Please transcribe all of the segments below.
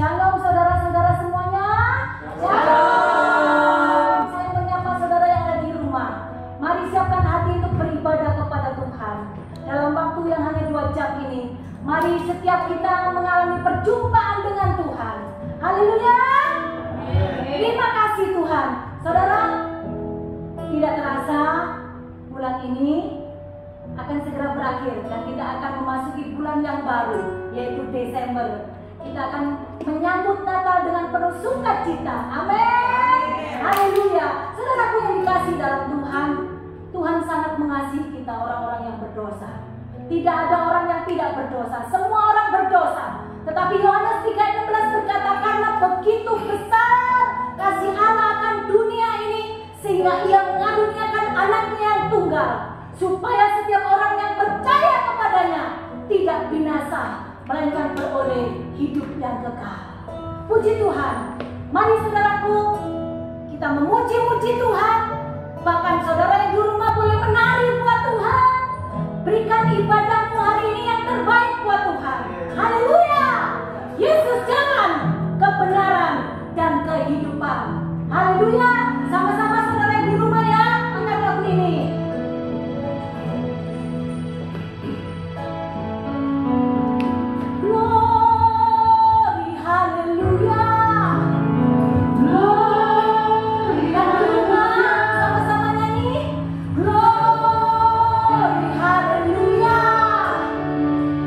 Shalom saudara-saudara semuanya. Shalom. Saya menyapa saudara yang ada di rumah. Mari siapkan hati untuk beribadah kepada Tuhan. Dalam waktu yang hanya 2 jam ini, mari setiap kita mengalami perjumpaan dengan Tuhan. Haleluya. Terima kasih Tuhan. Saudara, tidak terasa bulan ini akan segera berakhir dan kita akan memasuki bulan yang baru, yaitu Desember. Kita akan menyambut Natal dengan penuh sukacita. Amin. Haleluya. Saudaraku yang dikasihi dalam Tuhan, Tuhan sangat mengasihi kita orang-orang yang berdosa. Tidak ada orang yang tidak berdosa. Semua orang berdosa. Tetapi Yohanes 3:16 berkata, karena begitu besar kasih Allah akan dunia ini, sehingga Ia mengaruniakan anaknya yang tunggal, supaya setiap orang yang percaya kepadanya tidak binasa, melainkan beroleh hidup yang kekal. Puji Tuhan. Mari saudaraku, kita memuji-muji Tuhan. Bahkan saudara yang di rumah boleh menari buat Tuhan. Berikan ibadahmu hari ini yang terbaik buat Tuhan. Haleluya. Yesus jalan, kebenaran, dan kehidupan. Haleluya. Sama-sama saudara yang di rumah ya, angkat lagu ini. Glory, haleluya. Glory, dan di rumah sama-sama nyanyi. Glory, haleluya.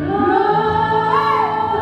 Glory,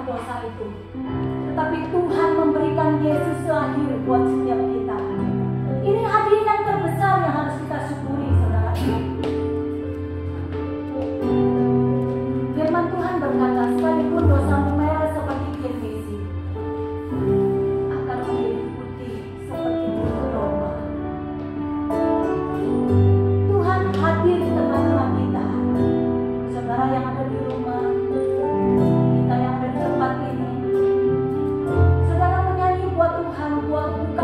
dosa itu. Tetapi Tuhan memberikan Yesus lahir buat setiap kita. Ini hadiah yang terbesar yang harus kita syukuri, saudara. Firman Tuhan berkata, sekalipun dosamu merah seperti kirmisi, akan menjadi putih seperti bulu domba. Tuhan hadir di tengah-tengah kita. Saudara yang ada di rumah, kita yang ada di tempat ini, saudara menyanyi buat Tuhan, buat buka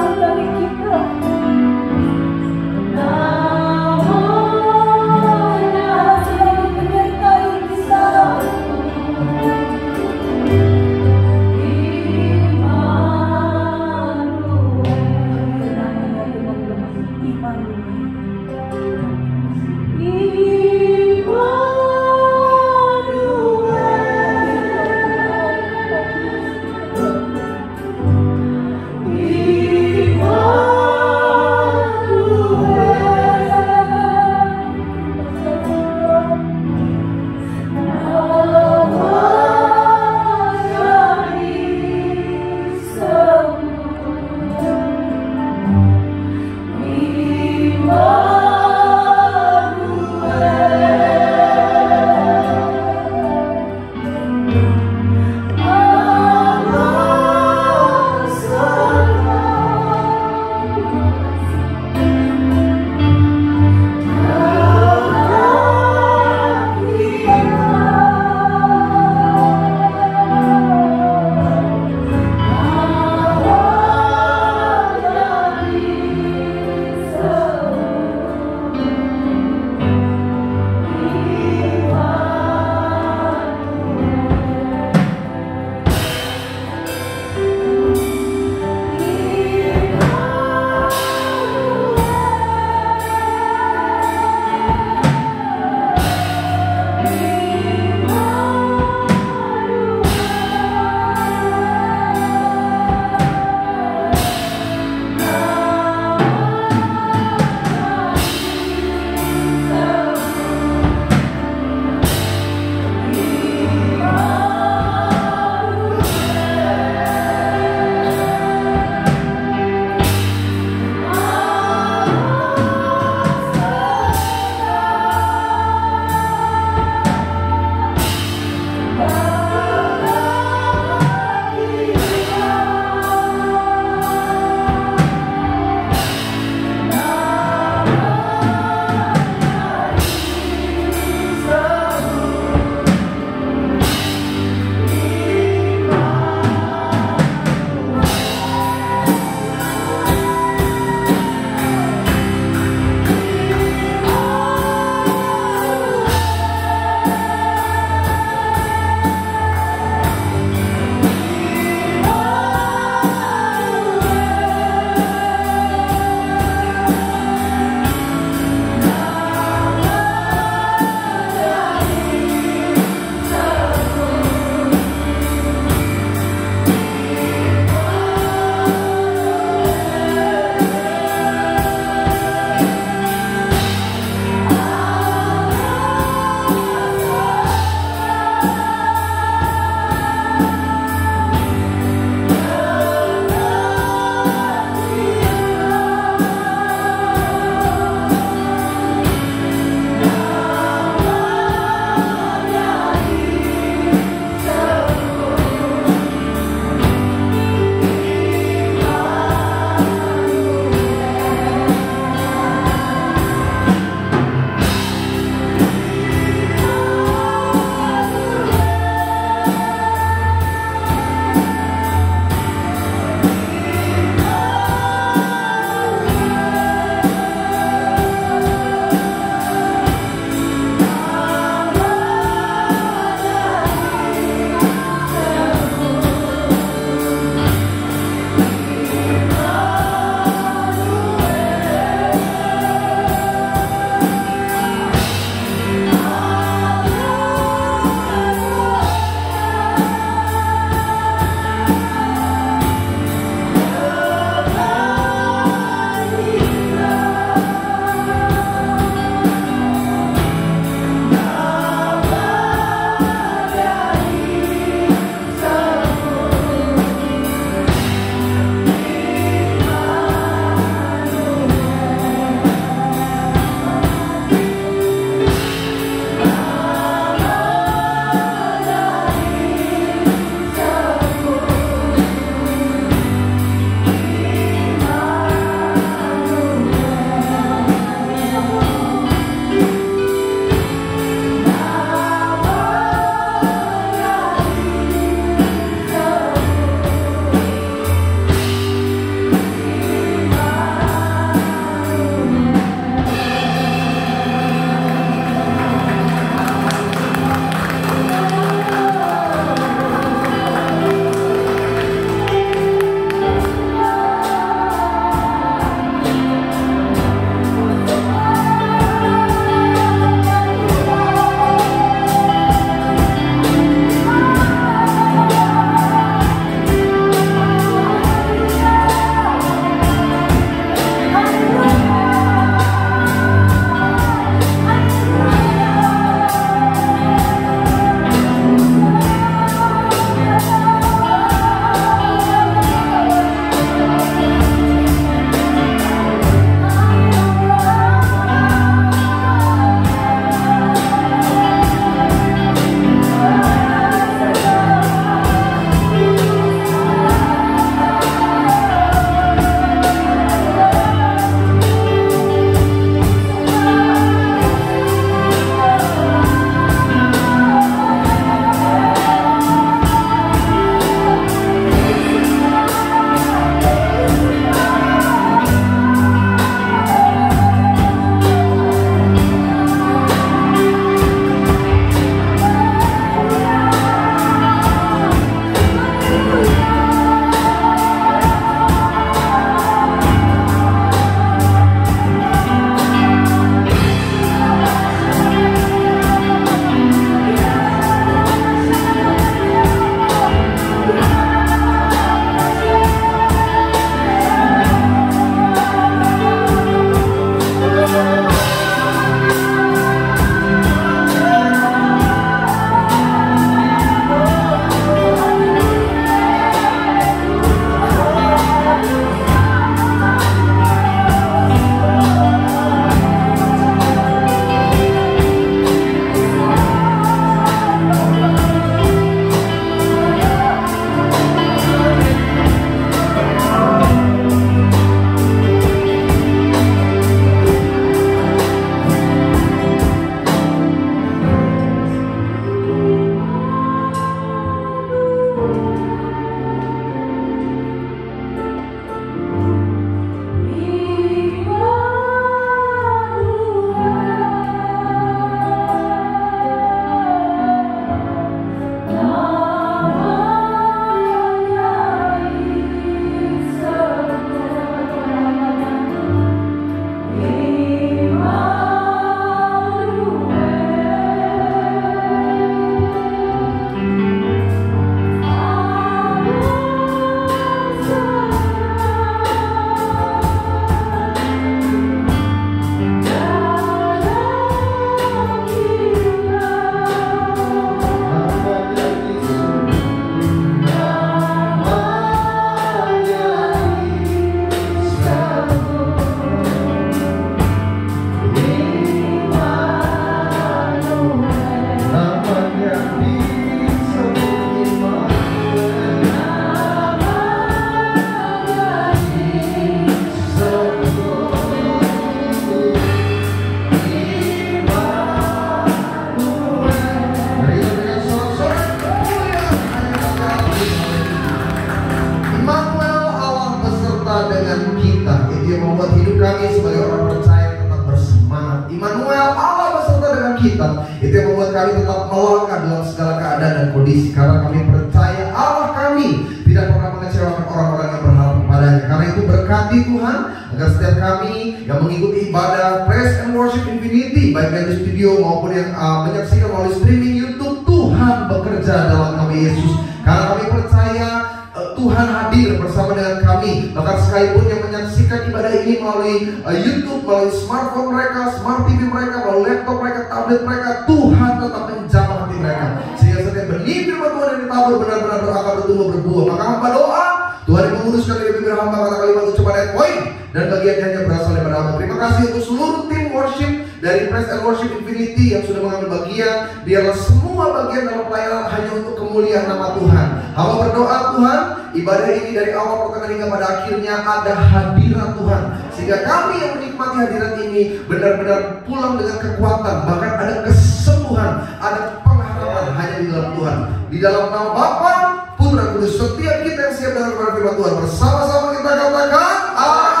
mengenal Allah beserta dengan kita, itu yang membuat kami tetap melangkah dalam segala keadaan dan kondisi. Karena kami percaya Allah kami tidak pernah mengecewakan orang-orang yang berharap kepadanya. Karena itu berkati Tuhan agar setiap kami yang mengikuti ibadah Praise and Worship Infinity, baik yang di studio maupun yang menyaksikan melalui streaming YouTube, Tuhan bekerja dalam kami Yesus. Karena kami percaya Tuhan hadir bersama dengan kami. Bahkan sekalipun yang menyaksikan ibadah ini melalui YouTube, melalui smartphone mereka, smart TV mereka, melalui laptop mereka, tablet mereka, Tuhan tetap menjamah hati mereka. Sehingga setiap benih firman Tuhan yang ditabur benar-benar berakar, bertumbuh, berbuah. Maka hamba doa, Tuhan yang menguruskan dari bibir hamba kata kalimat ucapan ayat poin dan bagian-bagiannya berasal dari hamba. Terima kasih untuk seluruh tim worship dari Praise and Worship Infinity yang sudah mengambil bagian. Biarlah semua bagian dalam pelayanan hanya untuk kemuliaan nama Tuhan. Hamba berdoa Tuhan, ibadah ini dari awal pertengahan hingga pada akhirnya ada hadirat Tuhan, sehingga kami yang menikmati hadirat ini benar-benar pulang dengan kekuatan, bahkan ada kesembuhan, ada pengharapan hanya di dalam Tuhan. Di dalam nama Bapa, Putra, Kudus, setiap kita yang siap dengan firman Tuhan, bersama-sama kita katakan amin.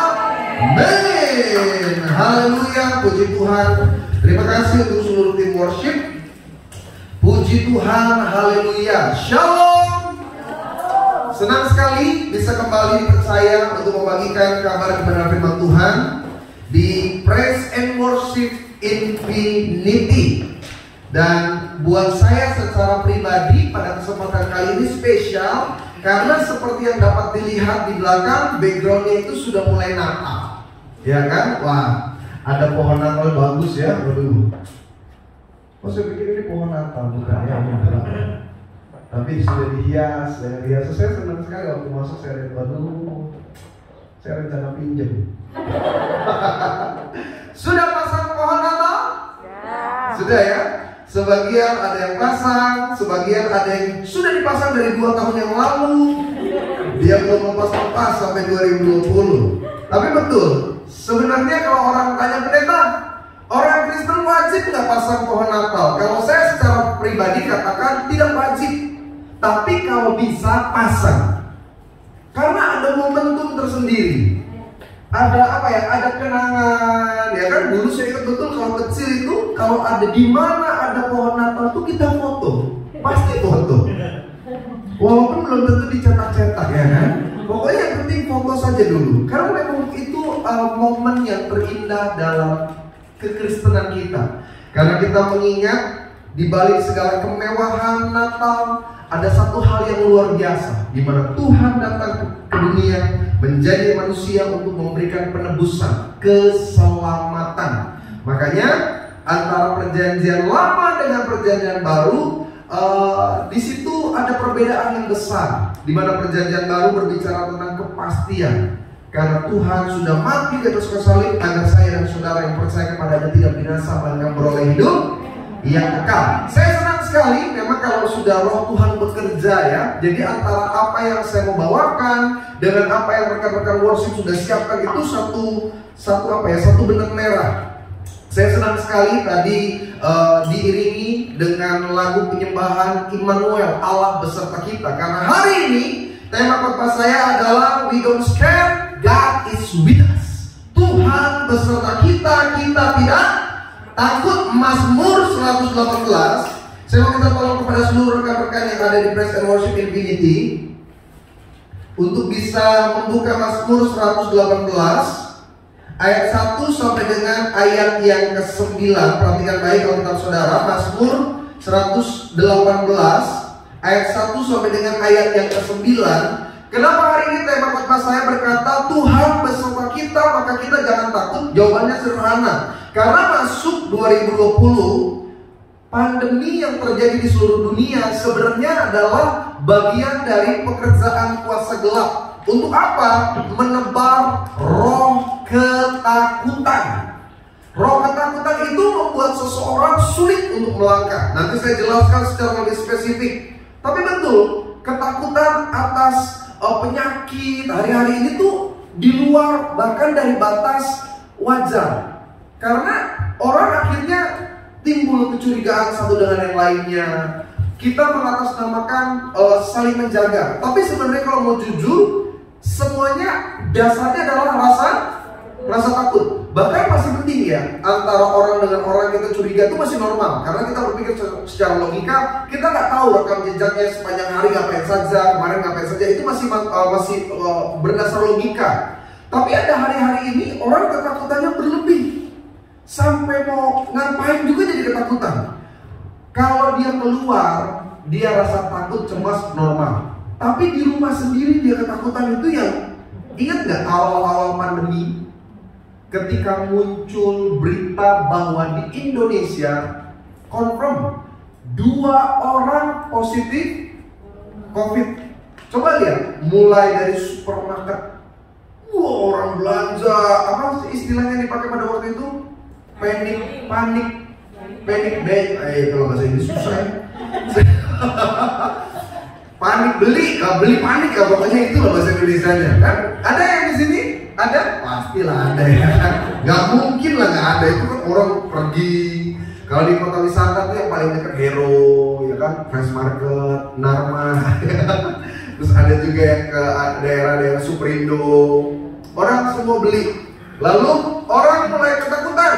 Haleluya, puji Tuhan. Terima kasih untuk seluruh tim worship. Puji Tuhan, haleluya. Shalom. Senang sekali bisa kembali saya untuk membagikan kabar kebenaran firman Tuhan di Praise and Worship Infinity. Dan buat saya secara pribadi pada kesempatan kali ini spesial, karena seperti yang dapat dilihat di belakang, backgroundnya itu sudah mulai Natal, ya kan? Wah, ada pohon Natal bagus ya. Waduh, oh saya pikir ini pohon Natal, bukan ya? Tapi sudah dihias, saya hias. Saya senang sekali waktu masuk, saya lihat, waduh, saya rencana pinjam. Sudah pasang pohon Natal? Ya. Sudah ya? Sebagian ada yang pasang, sebagian ada yang sudah dipasang dari 2 tahun yang lalu. Dia belum lepas-lepas sampai 2020. Tapi betul, sebenarnya kalau orang tanya pendeta, orang Kristen wajib nggak pasang pohon Natal? Kalau saya secara pribadi katakan tidak wajib. Tapi kalau bisa pasang, karena ada momentum tersendiri. Ada apa ya? Ada kenangan, ya kan? Dulu saya ingat betul kalau kecil itu, kalau ada di mana ada pohon Natal tuh kita foto, pasti foto. Walaupun belum tentu dicetak-cetak, ya kan? Pokoknya yang penting foto saja dulu. Karena memang itu momen yang terindah dalam kekristenan kita. Karena kita mengingat di balik segala kemewahan Natal, ada satu hal yang luar biasa, di mana Tuhan datang ke dunia menjadi manusia untuk memberikan penebusan, keselamatan. Makanya antara perjanjian lama dengan perjanjian baru, di situ ada perbedaan yang besar, di mana perjanjian baru berbicara tentang kepastian. Karena Tuhan sudah mati di atas kayu salib agar saya dan saudara yang percaya kepadanya tidak binasa melainkan beroleh hidup yang kekal. Saya senang sekali memang kalau sudah roh Tuhan bekerja ya. Jadi antara apa yang saya mau bawakan dengan apa yang rekan-rekan worship sudah siapkan itu satu benang merah. Saya senang sekali tadi diiringi dengan lagu penyembahan Immanuel, Allah beserta kita. Karena hari ini tema khotbah saya adalah We Don't Scare, God is with us. Tuhan beserta kita, kita tidak takut. Mazmur 118. Saya mau minta tolong kepada seluruh rekan-rekan yang ada di Praise and Worship Infinity untuk bisa membuka Mazmur 118 ayat 1 sampai dengan ayat yang ke-9. Perhatikan baik Alkitab saudara. Mazmur 118 ayat 1 sampai dengan ayat yang ke-9. Kenapa hari ini tema khotbah saya berkata Tuhan beserta kita, maka kita jangan takut? Jawabannya sederhana. Karena masuk 2020, pandemi yang terjadi di seluruh dunia sebenarnya adalah bagian dari pekerjaan kuasa gelap. Untuk apa? Menebar roh ketakutan. Roh ketakutan itu membuat seseorang sulit untuk melangkah. Nanti saya jelaskan secara lebih spesifik. Tapi betul, ketakutan atas penyakit hari-hari ini tuh di luar bahkan dari batas wajar. Karena orang akhirnya timbul kecurigaan satu dengan yang lainnya. Kita mengatasnamakan saling menjaga. Tapi sebenarnya kalau mau jujur, semuanya dasarnya adalah rasa takut. bahkan masih penting ya, antara orang dengan orang kita curiga itu masih normal, karena kita berpikir secara logika, kita nggak tahu rekam jejaknya sepanjang hari ngapain saja, kemarin ngapain saja, itu masih berdasar logika. Tapi ada hari-hari ini orang ketakutannya berlebih, sampai mau ngapain juga jadi ketakutan. Kalau dia keluar, dia rasa takut, cemas, normal. Tapi di rumah sendiri dia ketakutan. Itu yang ingat nggak awal-awal pandemi, ketika muncul berita bahwa di Indonesia confirm 2 orang positif COVID. Coba lihat, mulai dari supermarket, orang belanja, apa istilahnya dipakai pada waktu itu? Panik buying. Kalau bahasa Inggris susah ya. beli panik ya, pokoknya itu loh bahasa Indonesianya kan. Ada yang di sini? Ada? Pastilah ada ya. Gak mungkin lah nggak ada, itu kan orang pergi. Kalau di kota wisata tuh yang paling dekat Hero, ya kan, Fresh Market, Narma. Terus ada juga yang ke daerah-daerah Superindo. Orang semua beli. Lalu orang mulai ketakutan,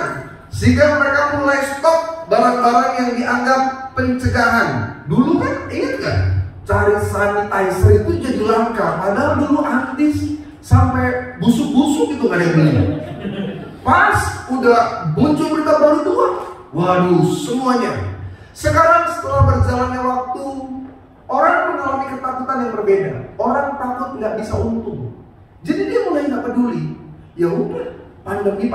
sehingga mereka mulai stok barang-barang yang dianggap pencegahan. Dulu kan, ingat gak? Cari sanitizer itu jadi langka. Padahal dulu antis sampai busuk-busuk itu gak ada yang beli. Pas udah muncul berita baru 2, waduh semuanya. Sekarang setelah berjalannya waktu, orang mengalami ketakutan yang berbeda. Orang takut nggak bisa untung. Jadi dia mulai nggak peduli. Ya udah, pandemi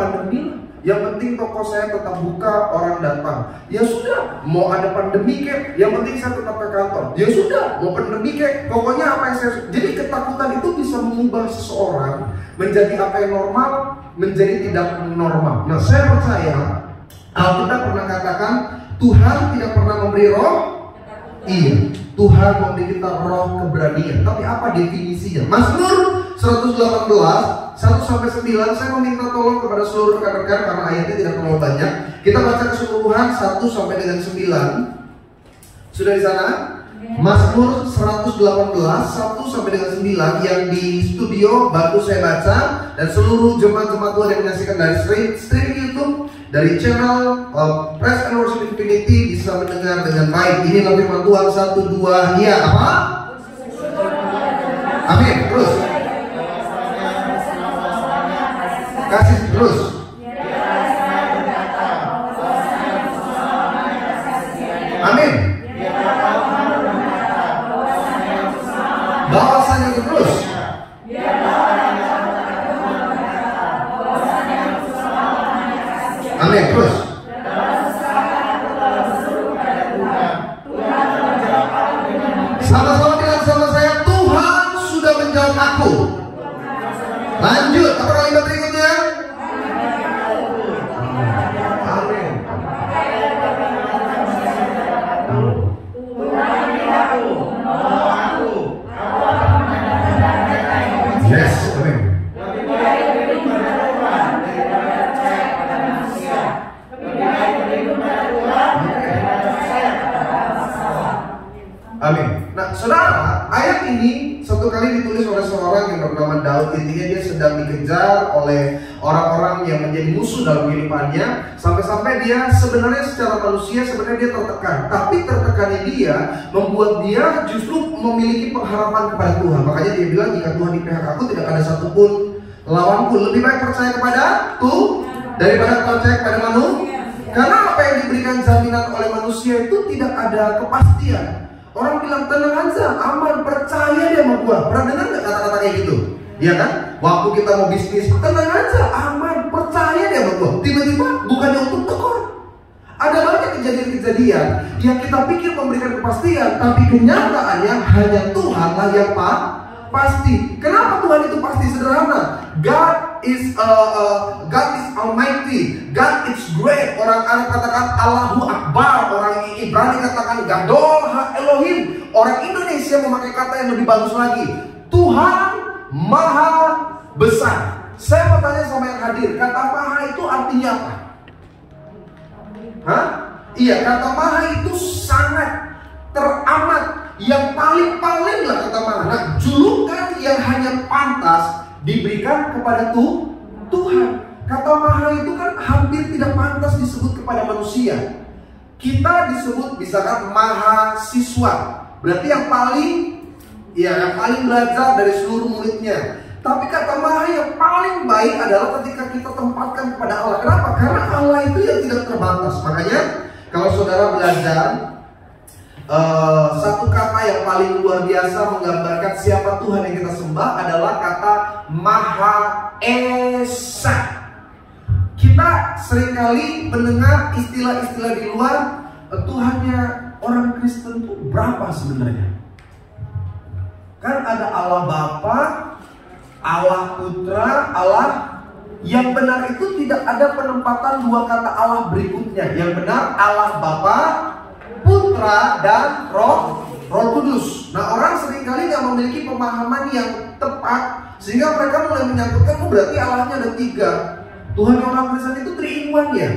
lah. Yang penting toko saya tetap buka, orang datang. Ya sudah, mau ada pandemi kek, yang penting saya tetap ke kantor. Ya sudah, mau pandemi kek, pokoknya apa yang saya. Jadi ketakutan itu bisa mengubah seseorang menjadi apa yang normal, menjadi tidak normal. Nah, saya percaya Alkitab pernah katakan Tuhan tidak pernah memberi roh. Iya, Tuhan memberi kita roh keberanian. Tapi apa definisinya? Mazmur 118 1-9, saya meminta tolong kepada seluruh rekan-rekan karena ayatnya tidak terlalu banyak. Kita baca keseluruhan 1 sampai dengan 9. Sudah di sana? Mazmur 118 1 sampai dengan 9 yang di studio bantu saya baca, dan seluruh jemaat-jemaat Tuhan yang menyaksikan dari streaming YouTube, dari channel Praise and Worship Infinity bisa mendengar dengan baik. Inilah firman Tuhan. 1, 2, ya apa? Amin. Terus kasih terus. Amin. Bahwasanya terus. Amin. Terus. Sama-sama bilang sama saya, Tuhan sudah menjawab aku. Lanjut, apa kalimat berikutnya? Amin. Yes, amin. Amin. Nah, saudara, ayat ini satu kali ditulis oleh seorang yang bernama Daud. Intinya dia sedang dikejar oleh orang-orang yang menjadi musuh dalam kehidupannya, sampai-sampai dia sebenarnya secara manusia sebenarnya dia tertekan. Tapi tertekannya dia membuat dia justru memiliki pengharapan kepada Tuhan. Makanya dia bilang, jika Tuhan di pihak aku, tidak ada satupun lawanku. Lebih baik percaya kepada Tuhan daripada percaya kepada manusia. Karena apa yang diberikan jaminan oleh manusia itu tidak ada kepastian. Orang bilang tenang aja, aman, percaya dia sama gua. Pernah dengar nggak kata-kata kayak gitu? Iya kan? Waktu kita mau bisnis, tenang aja, aman, percaya dia sama gua. Tiba-tiba bukannya untuk tekor. Ada banyak kejadian-kejadian yang kita pikir memberikan kepastian, tapi kenyataannya hanya Tuhanlah yang pasti. Kenapa Tuhan itu pasti? Sederhana. God is Almighty. God is great. Orang Arab katakan Allahu Akbar. Orang Ibrani katakan Gadol Ha Elohim. Orang Indonesia memakai kata yang lebih bagus lagi. Tuhan Maha Besar. Saya mau tanya sama yang hadir, kata Maha itu artinya apa? Hah? Iya, kata Maha itu sangat teramat, yang paling lah kata Maha. Nah, julukan yang hanya pantas diberikan kepada Tuhan. Kata maha itu kan hampir tidak pantas disebut kepada manusia. Kita disebut misalkan mahasiswa, berarti yang paling belajar dari seluruh muridnya. Tapi kata maha yang paling baik adalah ketika kita tempatkan kepada Allah. Kenapa? Karena Allah itu yang tidak terbatas. Makanya kalau saudara belajar satu kata yang paling luar biasa menggambarkan siapa Tuhan yang kita sembah adalah kata Maha Esa. Kita seringkali mendengar istilah-istilah di luar, Tuhannya orang Kristen itu berapa sebenarnya? Kan ada Allah Bapa, Allah Putra, Allah. Yang benar itu tidak ada penempatan dua kata Allah berikutnya. Yang benar Allah Bapa, Putra, dan Roh Kudus. Nah, orang seringkali nggak memiliki pemahaman yang tepat, sehingga mereka mulai menyangkutkan, oh berarti Allahnya ada 3. Tuhan orang Kristen itu 3 in 1 ya.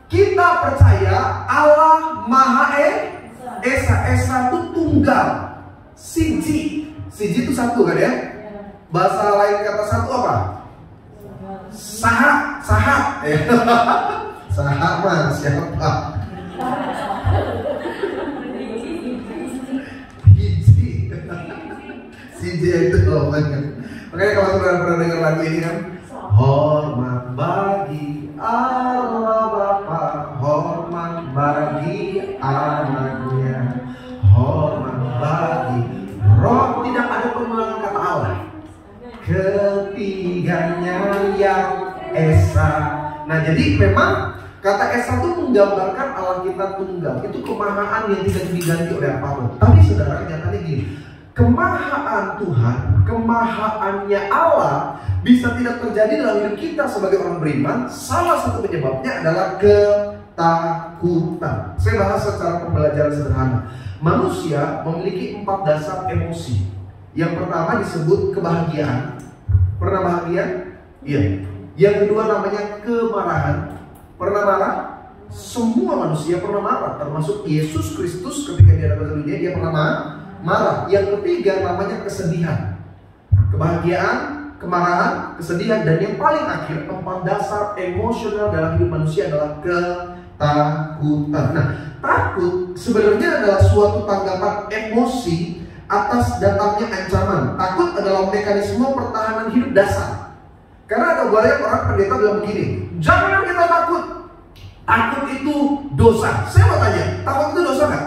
Kita percaya Allah Maha Esa. Esa itu tunggal. Siji itu satu kan ya. Bahasa lain kata satu apa? Saha. Saha mah siapa? Siji itu loh. Makanya kalau saudara pernah dengar lagu ini kan, hormat bagi Allah Bapa, hormat bagi anaknya, hormat bagi Roh. Tidak ada pengulangan kata Allah. Ketiganya yang Esa. Nah, jadi memang kata Esa itu menggambarkan Allah kita tunggal. Itu kemahaan yang tidak diganti oleh apapun. Tapi saudara, kenyataannya gini, kemahaan Tuhan, kemahaannya Allah bisa tidak terjadi dalam hidup kita sebagai orang beriman. Salah satu penyebabnya adalah ketakutan. Saya bahas secara pembelajaran sederhana. Manusia memiliki 4 dasar emosi. Yang pertama disebut kebahagiaan. Pernah bahagia? Iya. Yang kedua namanya kemarahan. Pernah marah? Semua manusia pernah marah, termasuk Yesus Kristus ketika dia datang ke dunia, dia pernah marah. Yang ketiga namanya kesedihan. Kebahagiaan, kemarahan, kesedihan, dan yang paling akhir 4 dasar emosional dalam hidup manusia adalah ketakutan. Nah, takut sebenarnya adalah suatu tanggapan emosi atas datangnya ancaman. Takut adalah mekanisme pertahanan hidup dasar. Karena ada banyak orang pendeta bilang begini, jangan kita takut. Takut itu dosa. Saya mau tanya, takut itu dosa nggak?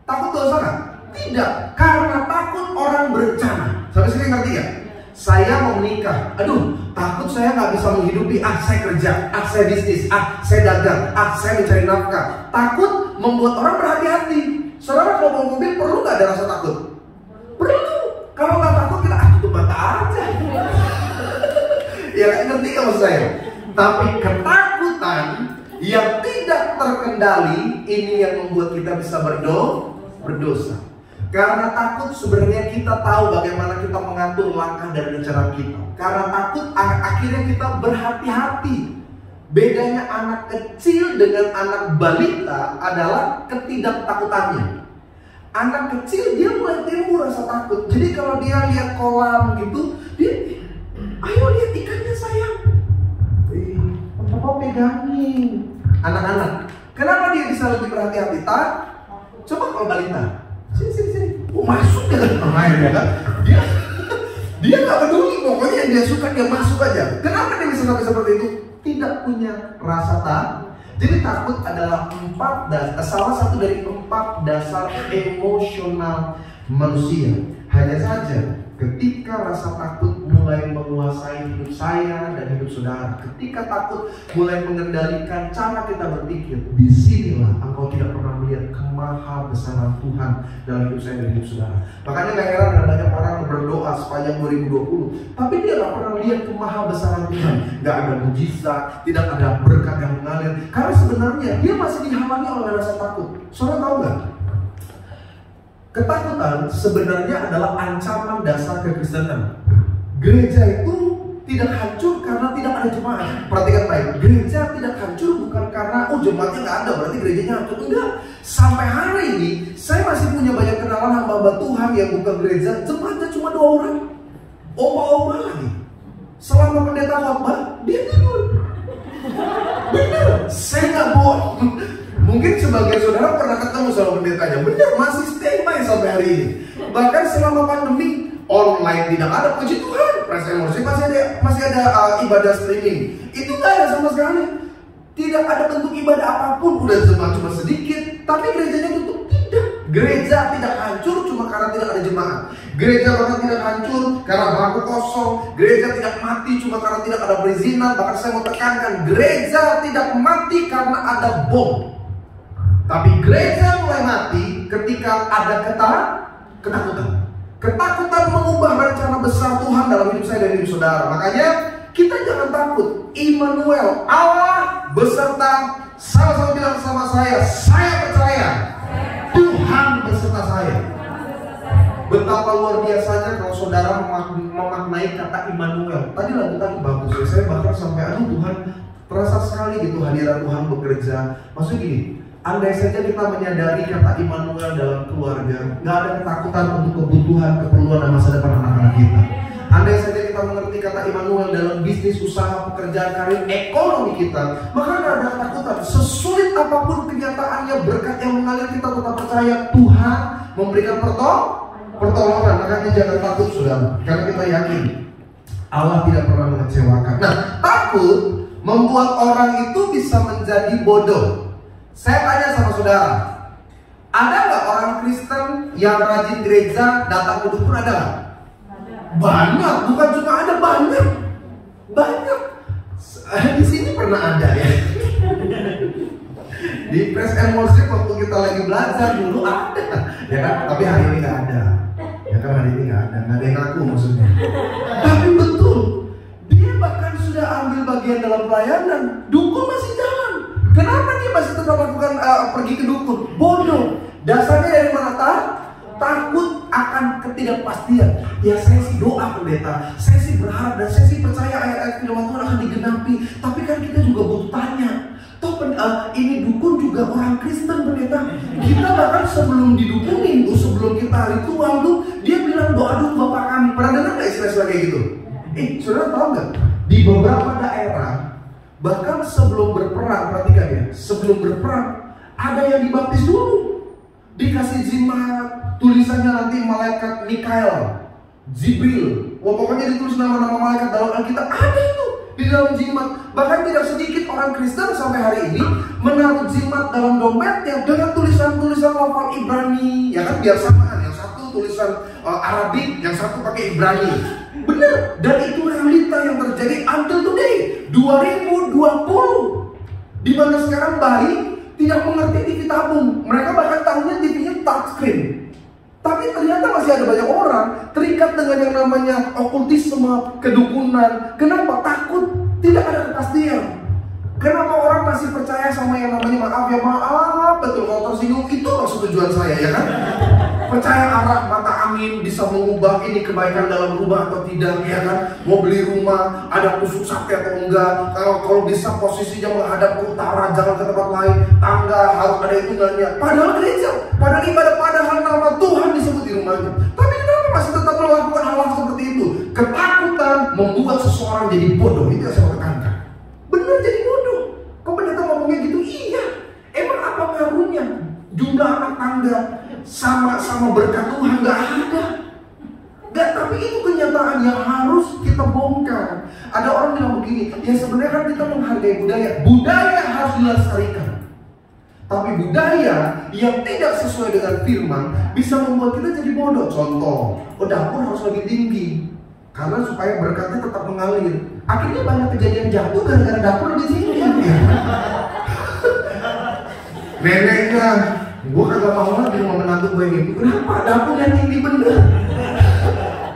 Takut dosa nggak? Tidak, karena takut orang berencana. Sampai sini ngerti ya? Saya mau menikah, aduh takut saya nggak bisa menghidupi. Saya kerja, saya bisnis, saya dagang, saya mencari nafkah. Takut membuat orang berhati-hati. Saudara kalau bawa mobil perlu nggak ada rasa takut? Perlu. Kalau nggak takut kita tutup mata aja. Ya ngerti nggak maksud saya? Tapi ketakutan yang tidak terkendali ini yang membuat kita bisa berdosa. Karena takut sebenarnya kita tahu bagaimana kita mengatur langkah dan rencana kita. Karena takut akhirnya kita berhati-hati. Bedanya anak kecil dengan anak balita adalah ketidaktakutannya. Anak kecil dia mulai timbul rasa takut. Jadi kalau dia lihat kolam gitu, dia, ayo lihat ikannya sayang. Papa pegangin. Anak-anak, kenapa dia bisa lebih berhati-hati? Coba kalau balita. Sini. Masuk dia kan main ya kan? Dia nggak peduli, pokoknya yang dia suka dia masuk aja. Kenapa dia bisa sampai seperti itu? Tidak punya rasa takut. Jadi takut adalah salah satu dari 4 dasar emosional manusia. Hanya saja ketika rasa takut mulai menguasai hidup saya dan hidup saudara, ketika takut mulai mengendalikan cara kita berpikir, disinilah engkau tidak pernah melihat kemahabesaran Tuhan dalam hidup saya dan hidup saudara. Makanya gak heran ada banyak orang berdoa sepanjang 2020, tapi dia gak pernah melihat kemahabesaran Tuhan. Gak ada mujizat, tidak ada berkat yang mengalir, karena sebenarnya dia masih dihalangi oleh rasa takut. Saudara tahu gak? Ketakutan sebenarnya adalah ancaman dasar kekristenan. Gereja itu tidak hancur karena tidak ada jemaat. Perhatikan baik, gereja tidak hancur bukan karena jemaatnya nggak ada, berarti gerejanya hancur. Enggak. Sampai hari ini saya masih punya banyak kenalan hamba-hamba Tuhan yang buka gereja, jemaatnya cuma 2 orang. Oma-oma lagi. Selama pendeta khotbah, dia tidur. Bener, saya nggak bohong. Mungkin sebagian saudara pernah ketemu sama pendetanya. Bener, masih standby sampai hari ini. Bahkan selama pandemi, online tidak ada, puji Tuhan. Praise and worship masih ada ibadah streaming. Itu nggak ada sama sekali. Tidak ada bentuk ibadah apapun. Udah cuma sedikit, tapi gerejanya tutup. Tidak. Gereja tidak hancur cuma karena tidak ada jemaat. Gereja bahkan tidak hancur karena bangku kosong. Gereja tidak mati cuma karena tidak ada perizinan. Bahkan saya mau tekankan, gereja tidak mati karena ada bom. Tapi gereja mulai mati ketika ada ketakutan. Ketakutan mengubah rencana besar Tuhan dalam hidup saya dan hidup saudara. Makanya kita jangan takut. Immanuel, Allah beserta. Sama-sama bilang sama saya percaya Tuhan beserta saya. Betapa luar biasanya kalau saudara memaknai kata Immanuel. Tadi lagu tadi bagus ya. Saya bahkan sampai aduh Tuhan, terasa sekali gitu hadirat Tuhan bekerja. Maksudnya gini, andai saja kita menyadari kata Immanuel dalam keluarga, nggak ada ketakutan untuk kebutuhan, keperluan dan masa depan anak-anak kita. Andai saja kita mengerti kata Immanuel dalam bisnis, usaha, pekerjaan, karir, ekonomi kita, maka nggak ada ketakutan. Sesulit apapun kenyataannya, berkat yang mengalir, kita tetap percaya Tuhan memberikan pertolongan. Makanya jangan takut saudara, karena kita yakin Allah tidak pernah mengecewakan. Nah, takut membuat orang itu bisa menjadi bodoh. Saya tanya sama saudara, ada nggak orang Kristen yang rajin gereja, datang ke dukun, ada nggak? Banyak, bukan cuma ada, banyak. Di sini pernah ada ya. Di Praise and Worship waktu kita lagi belajar dulu ada, ya kan? Tapi hari ini nggak ada. Ya kan, hari ini nggak ada yang ngaku maksudnya. Tapi betul, dia bahkan sudah ambil bagian dalam pelayanan, dukun masih jalan. Kenapa dia masih tetap lakukan pergi ke dukun? Bodoh. Dasarnya dari mana? Takut akan ketidakpastian. Ya saya sih doa pendeta, saya sih berharap dan saya sih percaya ayat-ayat firman Tuhan akan digenapi. Tapi kan kita juga butuh tanya. Toh ini dukun juga orang Kristen pendeta. Kita bahkan sebelum didukunin tuh, sebelum kita ritual tuh, dia bilang doa dulu Bapak kami. Pernah dengar nggak istilah kayak gitu? Saudara tahu nggak? Di beberapa daerah, bahkan sebelum berperang, perhatikan ya, sebelum berperang ada yang dibaptis dulu, dikasih jimat. Tulisannya nanti malaikat Mikael, Jibril. Pokoknya ditulis nama-nama malaikat dalam Alkitab. Ada itu di dalam jimat. Bahkan tidak sedikit orang Kristen sampai hari ini menaruh jimat dalam dompetnya dengan tulisan-tulisan lafal Ibrani. Ya kan, biar samaan. Yang satu tulisan Arabik, yang satu pakai Ibrani. Benar. Dan itu realita yang terjadi until today 2020. Di mana sekarang bayi tidak mengerti TV tabung. Mereka bahkan tahunya TV-nya touchscreen. Tapi ternyata masih ada banyak orang terikat dengan yang namanya okultisme, kedukunan. Kenapa? Takut, tidak ada kepastian. Kenapa orang masih percaya sama yang namanya maaf, betul, kalau tersinggung, itu maksud tujuan saya, ya kan? Percaya arah mata angin bisa mengubah ini kebaikan dalam rumah atau tidak, ya kan? Mau beli rumah, ada tusuk sate atau enggak? Kalau bisa posisinya menghadap ke utara, jangan ke tempat lain. Tangga harus ada hitungannya. Padahal gereja, padahal ibadah, padahal nama Tuhan disebut di rumahnya. Tapi kenapa masih tetap melakukan hal-hal seperti itu? Ketakutan membuat seseorang jadi bodoh. Itu yang saya mau tekankan. Benar, jadi bodoh. Kok pendeta ngomongnya gitu? Iya. Emang apa ngaruhnya? Jumlah anak tangga sama berkat Tuhan nggak ada. Nggak, tapi itu kenyataan yang harus kita bongkar. Ada orang bilang begini, ya sebenarnya kan kita menghargai budaya. Budaya harus dilestarikan. Tapi budaya yang tidak sesuai dengan firman bisa membuat kita jadi bodoh. Contoh, dapur harus lebih tinggi karena supaya berkatnya tetap mengalir. Akhirnya banyak kejadian jatuh gara-gara dapur lebih tinggi. Neneknya, gue kagak mau lagi rumah menantu gue gitu. Kenapa? Dapur yang tinggi bener.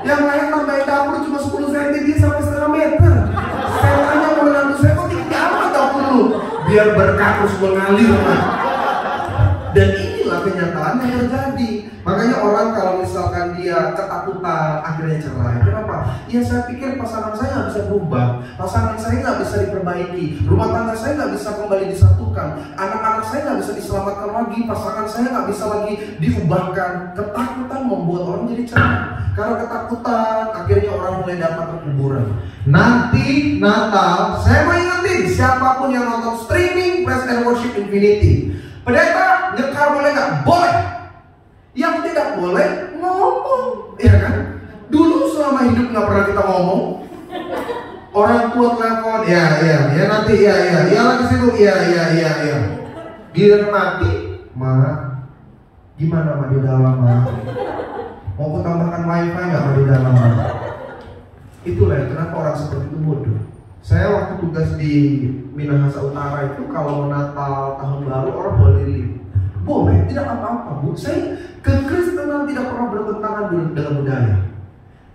Yang lain tambahin dapur cuma 10 cm, dia sampai setengah meter. Saya tanya sama menantu saya, kok tinggi amat dapur lu? Biar berkat terus mengalir, man. Dan inilah kenyataan yang terjadi. Makanya orang kalau misalkan dia ketakutan, akhirnya cerai. Kenapa? Ya saya pikir pasangan saya nggak bisa berubah, pasangan saya nggak bisa diperbaiki, rumah tangga saya nggak bisa kembali disatukan, anak-anak saya nggak bisa diselamatkan lagi, pasangan saya nggak bisa lagi diubahkan. Ketakutan membuat orang jadi cerai. Karena ketakutan, akhirnya orang mulai datang ke kuburan. Nanti Natal, saya mau ingetin siapapun yang nonton streaming Praise and Worship Infinity, pendeta nyekar boleh nggak? Boleh. Yang tidak boleh ngomong, ya kan? Dulu selama hidup nggak pernah kita ngomong. Orang tua telepon, ya nanti, ya lagi sibuk, ya. Giliran mati, ma, gimana ma di dalam ma? Mau aku tambahkan wifi nggak ma di dalam ma? Itulah kenapa orang seperti itu bodoh. Saya waktu tugas di Minahasa Utara itu kalau Natal tahun baru orang boleh lilin. Boleh, tidak apa-apa bu. Saya kekristenan tidak pernah bertentangan dengan budaya.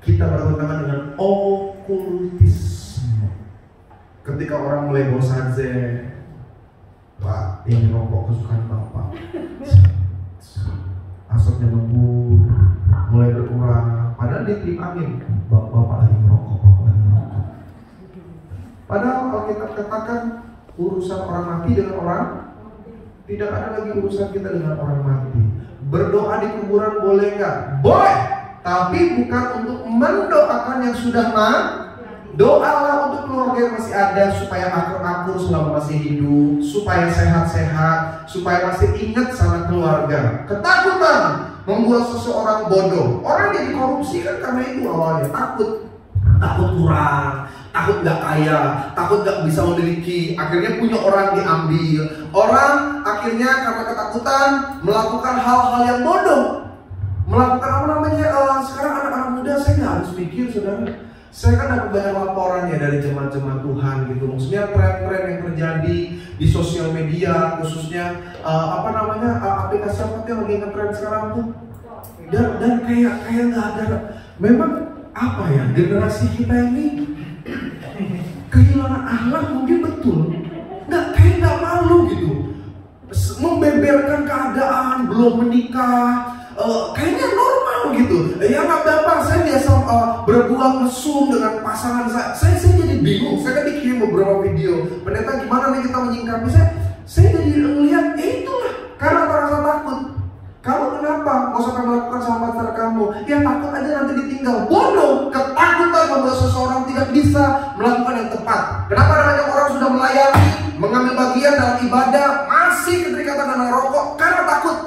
Kita bertentangan dengan okultisme. Ketika orang mulai bosan Pak, ini rokok kesukaan Bapak. Asapnya ngebul, mulai berkurang. Padahal dia tiup angin. Bapak lagi merokok, Bapak lagi merokok. Padahal kalau kita katakan urusan orang mati dengan orang, tidak ada lagi urusan kita dengan orang mati. Berdoa di kuburan boleh nggak? Boleh, tapi bukan untuk mendoakan yang sudah mati. Doalah untuk keluarga yang masih ada supaya akur-akur selama masih hidup, supaya sehat-sehat, supaya masih ingat sama keluarga. Ketakutan membuat seseorang bodoh. Orang jadi korupsi kan karena itu awalnya takut kurang, takut nggak kaya, takut nggak bisa memiliki, akhirnya punya orang diambil. Orang akhirnya karena ketakutan melakukan hal-hal yang bodoh, melakukan apa namanya? Sekarang anak-anak muda saya nggak harus pikir, saudara. Saya kan dapat banyak laporan ya dari jemaat-jemaat Tuhan gitu. Maksudnya tren-tren yang terjadi di sosial media, khususnya aplikasi apa yang lagi ngetren sekarang tuh. Dan kayak nggak ada. Memang apa ya, generasi kita ini kehilangan akhlak mungkin betul. Nggak malu gitu. Membeberkan keadaan, belum menikah. Kayaknya normal gitu. Ya nggak apa-apa, saya biasa berbuang mesum dengan pasangan saya jadi bingung. Saya kan dikirim beberapa video, pendeta gimana nih kita menyingkapi. Saya jadi ngeliat, itulah karena merasa takut. Kamu kenapa mau sampai melakukan sama pacar kamu? Ya takut aja nanti ditinggal. Bodoh, ketakutan membuat seseorang tidak bisa melakukan yang tepat. Kenapa banyak orang sudah melayani, mengambil bagian dalam ibadah, masih keterikatan dengan rokok karena takut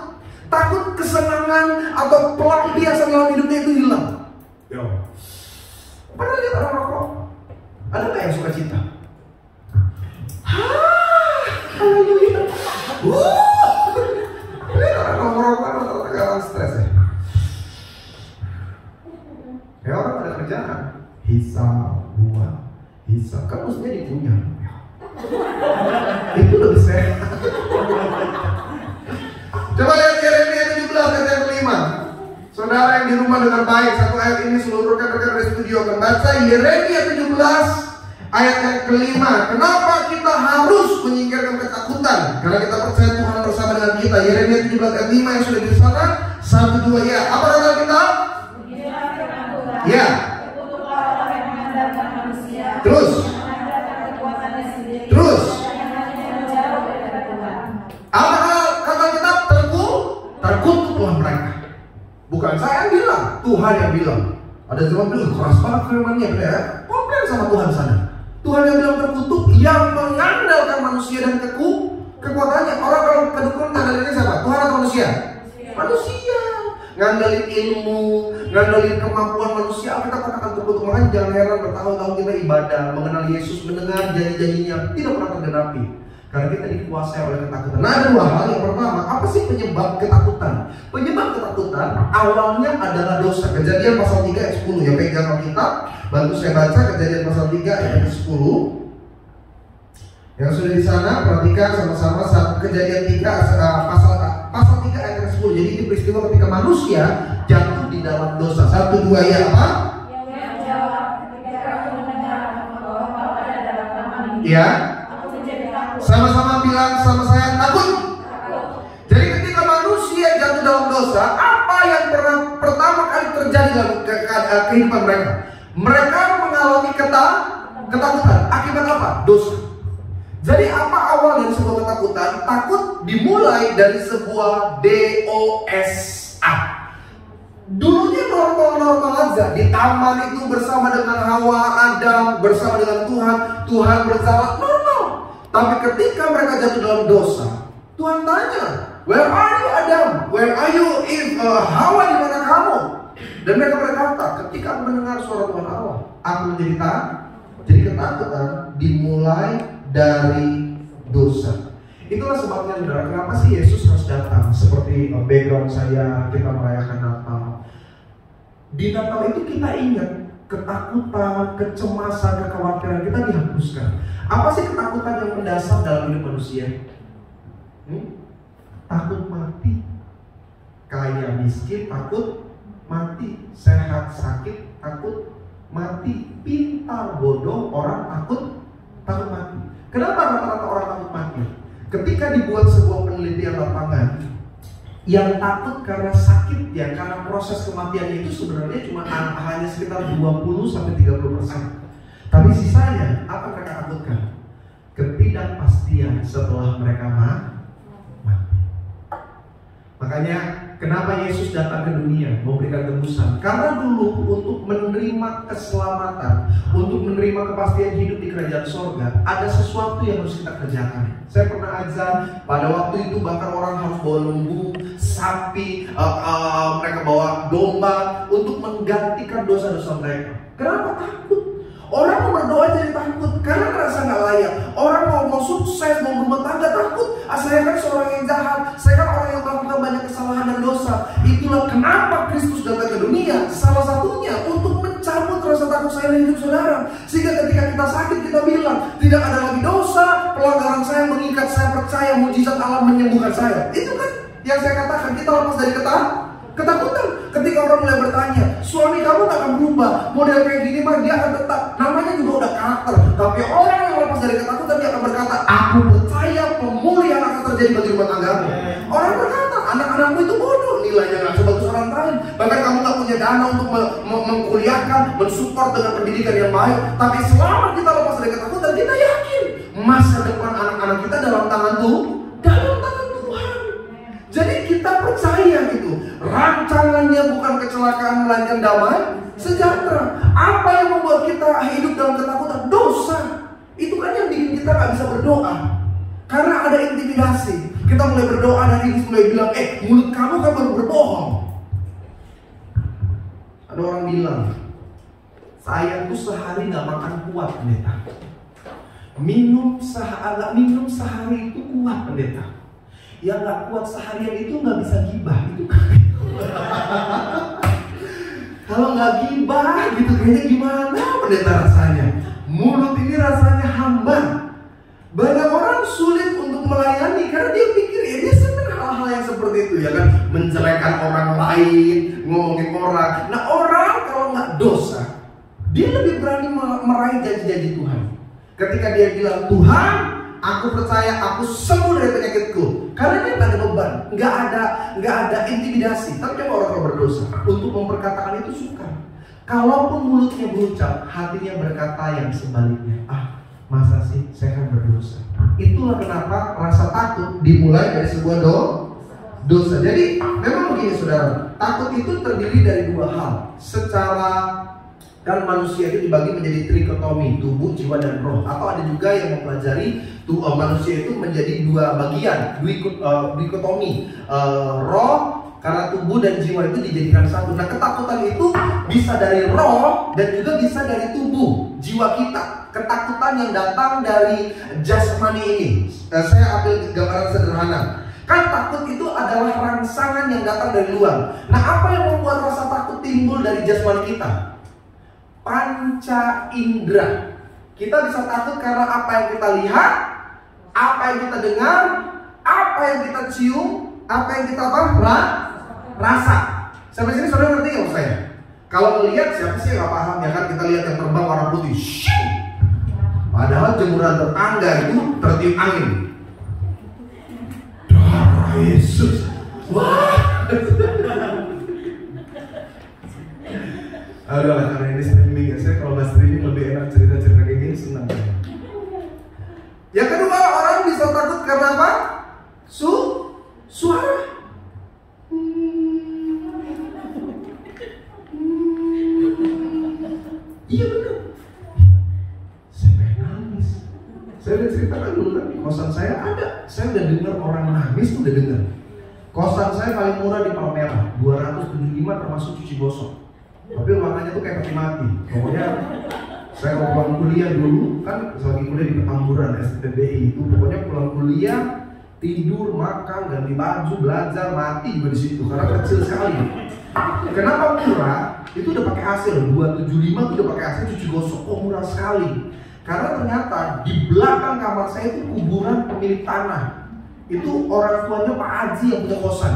kesenangan atau pelampiasan dalam hidupnya itu hilang. Yo. Pernah lihat orang rokok? Ada nggak yang suka cinta? Haleluya. Lihat orang rokok orang stres ya. Ya orang ada kerjaan, hisap, buang, hisap. Kan maksudnya dipunya. Itu lebih sehat. Coba lihat Yeremia 17 ayat yang kelima. Saudara yang di rumah dengar baik, satu ayat ini seluruh rekan-rekan dari studio akan baca Yeremia 17 ayat yang kelima. Kenapa kita harus menyingkirkan ketakutan? Karena kita percaya Tuhan bersama dengan kita. Yeremia 17 ayat 5 yang sudah di sana. 1, 2 ya. Apa kata kita? Ya. Terus. Apa kata kita? Terkutuk Tuhan mereka. Bukan saya yang bilang, Tuhan yang bilang. Ada zaman bilang keras banget firman-Nya, ya. Komplain sama Tuhan sana. Tuhan yang bilang terkutuk, yang mengandalkan manusia dan kekuatannya. Orang kalau kedukun ngandalin siapa? Tuhan atau manusia? Manusia. Ngandalin ilmu, ngandalin kemampuan manusia. Kita katakan terkutuk. Makanya jangan heran bertahun-tahun kita ibadah, mengenal Yesus, mendengar janji-janjinya, tidak pernah tergenapi. Karena kita dikuasai oleh ketakutan. Nah, ada dua hal. Yang pertama, apa sih penyebab ketakutan? Penyebab ketakutan awalnya adalah dosa. Kejadian pasal 3 ayat 10. Ya, pegang Alkitab. Bantu saya baca Kejadian pasal 3 ayat 10. Yang sudah di sana, perhatikan sama-sama Kejadian 3 pasal 3 ayat 10. Jadi ini peristiwa ketika manusia jatuh di dalam dosa. 1, 2 ya apa? Ya. Sama-sama bilang sama saya takut. Jadi ketika manusia jatuh dalam dosa, apa yang pertama kali terjadi dalam kehidupan mereka? Mereka mengalami ketakutan. Akibat apa? Dosa. Jadi apa awal dari sebuah ketakutan? Takut dimulai dari sebuah dosa. Dulunya normal normal-normal aja. Di taman itu bersama dengan Hawa, Adam, bersama dengan Tuhan. Tuhan berjalan normal. Tapi ketika mereka jatuh dalam dosa, Tuhan tanya, "Where are you Adam? Where are you Hawa, di mana kamu?" Dan mereka berkata, "Ketika aku mendengar suara Tuhan Allah, aku menjadi jadi ketakutan." Dimulai dari dosa. Itulah sebabnya saudara, kenapa sih Yesus harus datang? Seperti background saya, kita merayakan Natal. Di Natal itu kita ingat ketakutan, kecemasan, kekhawatiran kita dihapuskan. Apa sih ketakutan yang mendasar dalam hidup manusia? Takut mati. Kaya miskin takut mati. Sehat sakit takut mati. Pintar bodoh orang takut mati. Kenapa rata-rata orang takut mati? Ketika dibuat sebuah penelitian lapangan, yang takut karena sakit ya, karena proses kematian itu sebenarnya cuma hanya sekitar 20-30%. Tapi sisanya apa mereka takutkan? Ketidakpastian setelah mereka mati. Makanya kenapa Yesus datang ke dunia memberikan tebusan? Karena dulu untuk menerima keselamatan, untuk menerima kepastian hidup di kerajaan sorga, ada sesuatu yang harus kita kerjakan. Saya pernah ajar pada waktu itu bahkan orang harus bawa lembu, sapi, mereka bawa domba untuk menggantikan dosa-dosa mereka. Kenapa takut? Orang mau berdoa jadi takut karena merasa nggak layak. Orang mau sukses, mau berumah tangga takut. Saya kan seorang yang jahat, saya kan orang yang melakukan banyak kesalahan dan dosa. Itulah kenapa Kristus datang ke dunia. Salah satunya untuk mencabut rasa takut saya dalam hidup saudara. Sehingga ketika kita sakit kita bilang, tidak ada lagi dosa, pelanggaran saya mengikat, saya percaya mujizat Allah menyembuhkan saya. Itu kan yang saya katakan, kita lepas dari ketakutan. Ketika orang mulai bertanya, suami kamu gak akan berubah, model kayak gini mah dia akan tetap. Namanya juga udah karakter. Tapi orang yang lepas dari ketakutan, dia akan berkata, aku percaya pemulihan akan terjadi bagi rumah tanggamu. Orang berkata, anak-anakmu itu bodoh, nilainya gak sebagus orang lain. Bahkan kamu gak punya dana untuk mengkuliahkan, mensupport dengan pendidikan yang baik. Tapi selama kita lepas dari ketakutan, kita yakin masa depan anak-anak kita dalam tangan Tuhan. Jadi kita percaya gitu, rancangannya bukan kecelakaan melainkan damai sejahtera. Apa yang membuat kita hidup dalam ketakutan? Dosa. Itu kan yang bikin kita gak bisa berdoa. Karena ada intimidasi. Kita mulai berdoa dan Iblis mulai bilang, mulut kamu kan baru berbohong. Ada orang bilang, saya tuh sehari gak makan kuat pendeta. Minum sehari itu kuat pendeta. Yang gak kuat seharian itu gak bisa gibah itu. Kalau gak gibah gitu kayaknya gimana pendeta rasanya? Mulut ini rasanya hambar. Banyak orang sulit untuk melayani karena dia pikir ya dia senang hal-hal yang seperti itu ya kan, menjelekan orang lain, ngomongin orang. Nah orang kalau gak dosa, dia lebih berani meraih janji-janji Tuhan. Ketika dia bilang, Tuhan, aku percaya aku sembuh dari penyakitku. Karena dia gak ada beban, gak ada intimidasi. Tapi coba orang berdosa untuk memperkatakan itu suka. Kalaupun mulutnya berucap, hatinya berkata yang sebaliknya. Masa sih saya kan berdosa. Itulah kenapa rasa takut dimulai dari sebuah dosa. Jadi memang begini saudara, takut itu terdiri dari dua hal. Secara kan manusia itu dibagi menjadi trikotomi, tubuh, jiwa, dan roh. Atau ada juga yang mempelajari manusia itu menjadi dua bagian, dikotomi, roh, karena tubuh dan jiwa itu dijadikan satu. Nah ketakutan itu bisa dari roh dan juga bisa dari tubuh, jiwa kita. Ketakutan yang datang dari jasmani ini. Saya ambil gambaran sederhana. Kan takut itu adalah rangsangan yang datang dari luar. Nah apa yang membuat rasa takut timbul dari jasmani kita? Panca indera. Kita bisa takut karena apa yang kita lihat, apa yang kita dengar, apa yang kita cium, apa yang kita rasa. Sampai sini saudara ngerti nggak saya? Kalau melihat siapa sih yang nggak paham ya kan, kita lihat yang terbang warna putih, padahal jemuran tetangga itu tertiup angin. Darah Yesus. Wah. Aduh, karena ini streaming ya, saya kalau nggak streaming lebih enak cerita-cerita kayak gini, senang. Yang kedua, orang bisa takut karena apa? Suara. orang nangis tuh udah denger. Kosan saya paling murah di Palmerah, 275 termasuk cuci gosok. Tapi ruangannya tuh kayak peti mati. Pokoknya saya kalau pulang kuliah dulu, kan lagi kuliah di Petamburan, STBI itu. Pokoknya pulang kuliah, tidur, makan, ganti baju, belajar, mati juga di situ karena kecil sekali. Kenapa murah? Itu udah pakai AC loh, 275 itu udah pakai AC cuci gosok. Oh, murah sekali. Karena ternyata di belakang kamar saya itu kuburan pemilik tanah. Itu orang tuanya Pak Haji yang punya kosan.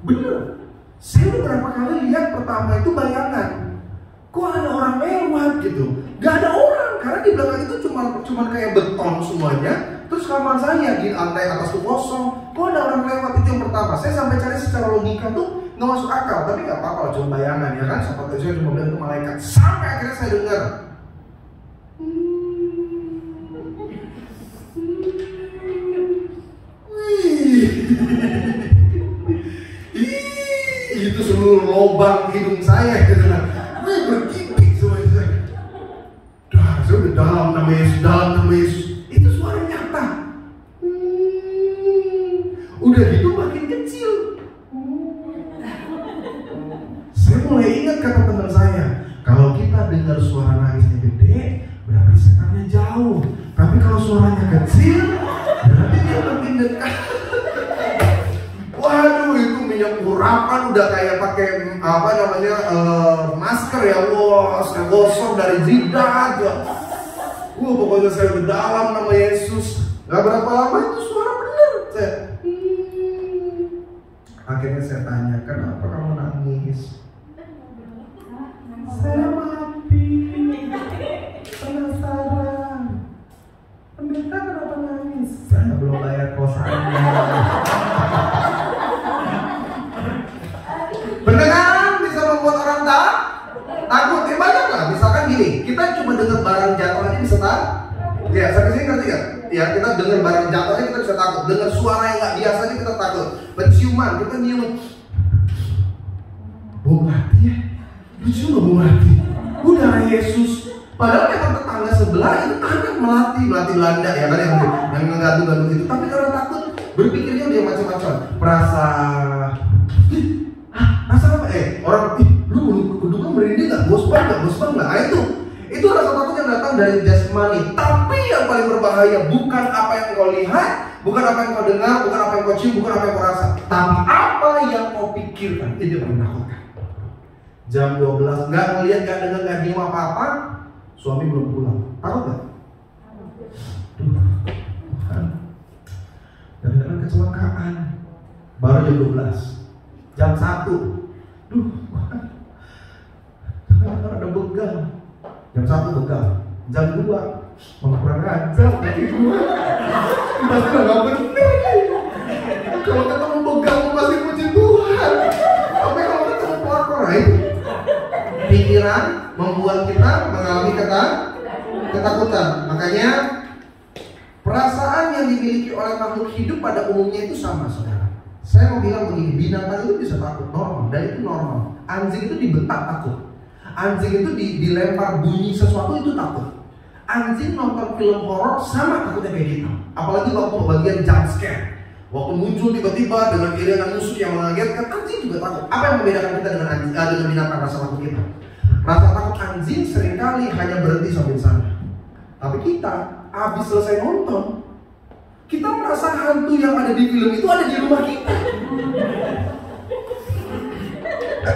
Bener. Saya udah berapa kali lihat pertama itu bayangan. Kok ada orang lewat gitu? Gak ada orang, karena di belakang itu cuma kayak beton semuanya. Terus kamar saya di lantai atas tuh kosong. Kok ada orang lewat? Itu yang pertama. Saya sampai cari secara logika tuh nggak masuk akal. Tapi nggak apa-apa lah, cuma bayangan ya kan. Siapa tahu saya cuma bilang itu malaikat. Sampai akhirnya saya dengar. Itu seluruh lubang hidung saya gitu kan. Bergigit semuanya saya. Saya udah dalam nama Yesus, Itu suara nyata. Udah gitu makin kecil. Saya mulai ingat kata teman saya, kalau kita dengar suara nangisnya gede, berarti setannya jauh. Tapi kalau suaranya kecil, berarti dia makin dekat. Waduh, itu minyak urapan udah kayak pakai masker ya. Wah, saya gosok dari jidat. Pokoknya saya udah dalam nama Yesus. Gak berapa lama itu suara bener. Akhirnya saya tanya, kenapa kamu nangis? Saya mati. Penasaran. Pendeta kenapa nangis? Saya belum bayar kosannya. Pendengaran bisa membuat orang takut. Banyak lah. Misalkan gini, kita cuma dengar barang jatuh aja bisa takut. Ya, sampai sini ngerti gak? Ya, kita dengar barang jatuh aja kita bisa takut. Dengar suara yang nggak biasa aja kita takut. Penciuman, kita nyium. Bau mati ya? Lu cium bau mati? Udah Yesus. Padahal memang tetangga sebelah itu tanah melati Belanda ya kan yang ngegantung-gantung itu. Tapi karena takut, berpikirnya dia macam-macam. Rasa apa? Orang, lu merinding nggak? Gosbang nggak? Nah itu rasa takut yang datang dari jasmani. Tapi yang paling berbahaya bukan apa yang kau lihat, bukan apa yang kau dengar, bukan apa yang kau cium, bukan apa yang kau rasa, tapi apa yang kau pikirkan. Itu yang menakutkan. Jam 12, nggak ngeliat, nggak dengar, nggak nyium apa-apa, suami belum pulang. Takut nggak? Tuhan, jangan kecelakaan. Baru jam 12, jam 1. Jangan ada begal. Jam 1 begal, jam 2 mau kurang ajar lagi gue. Pasti nggak bener. Kalau ketemu begal pasti puji Tuhan. Tapi kalau ketemu pelakor, pikiran membuat kita mengalami ketakutan. Makanya perasaan yang dimiliki oleh makhluk hidup pada umumnya itu sama, saudara. Saya mau bilang begini, binatang itu bisa takut, normal, dan itu normal. Anjing itu dibentak takut. Anjing itu dilempar bunyi sesuatu itu takut. Anjing nonton film horor sama takutnya kayak gitu. Apalagi waktu bagian jump scare, waktu muncul tiba-tiba dengan iringan musuh yang mengagetkan, anjing juga takut. Apa yang membedakan kita dengan anjing, dengan binatang rasa takut kita? Rasa takut anjing seringkali hanya berhenti sampai sana. Tapi kita habis selesai nonton, kita merasa hantu yang ada di film itu ada di rumah kita.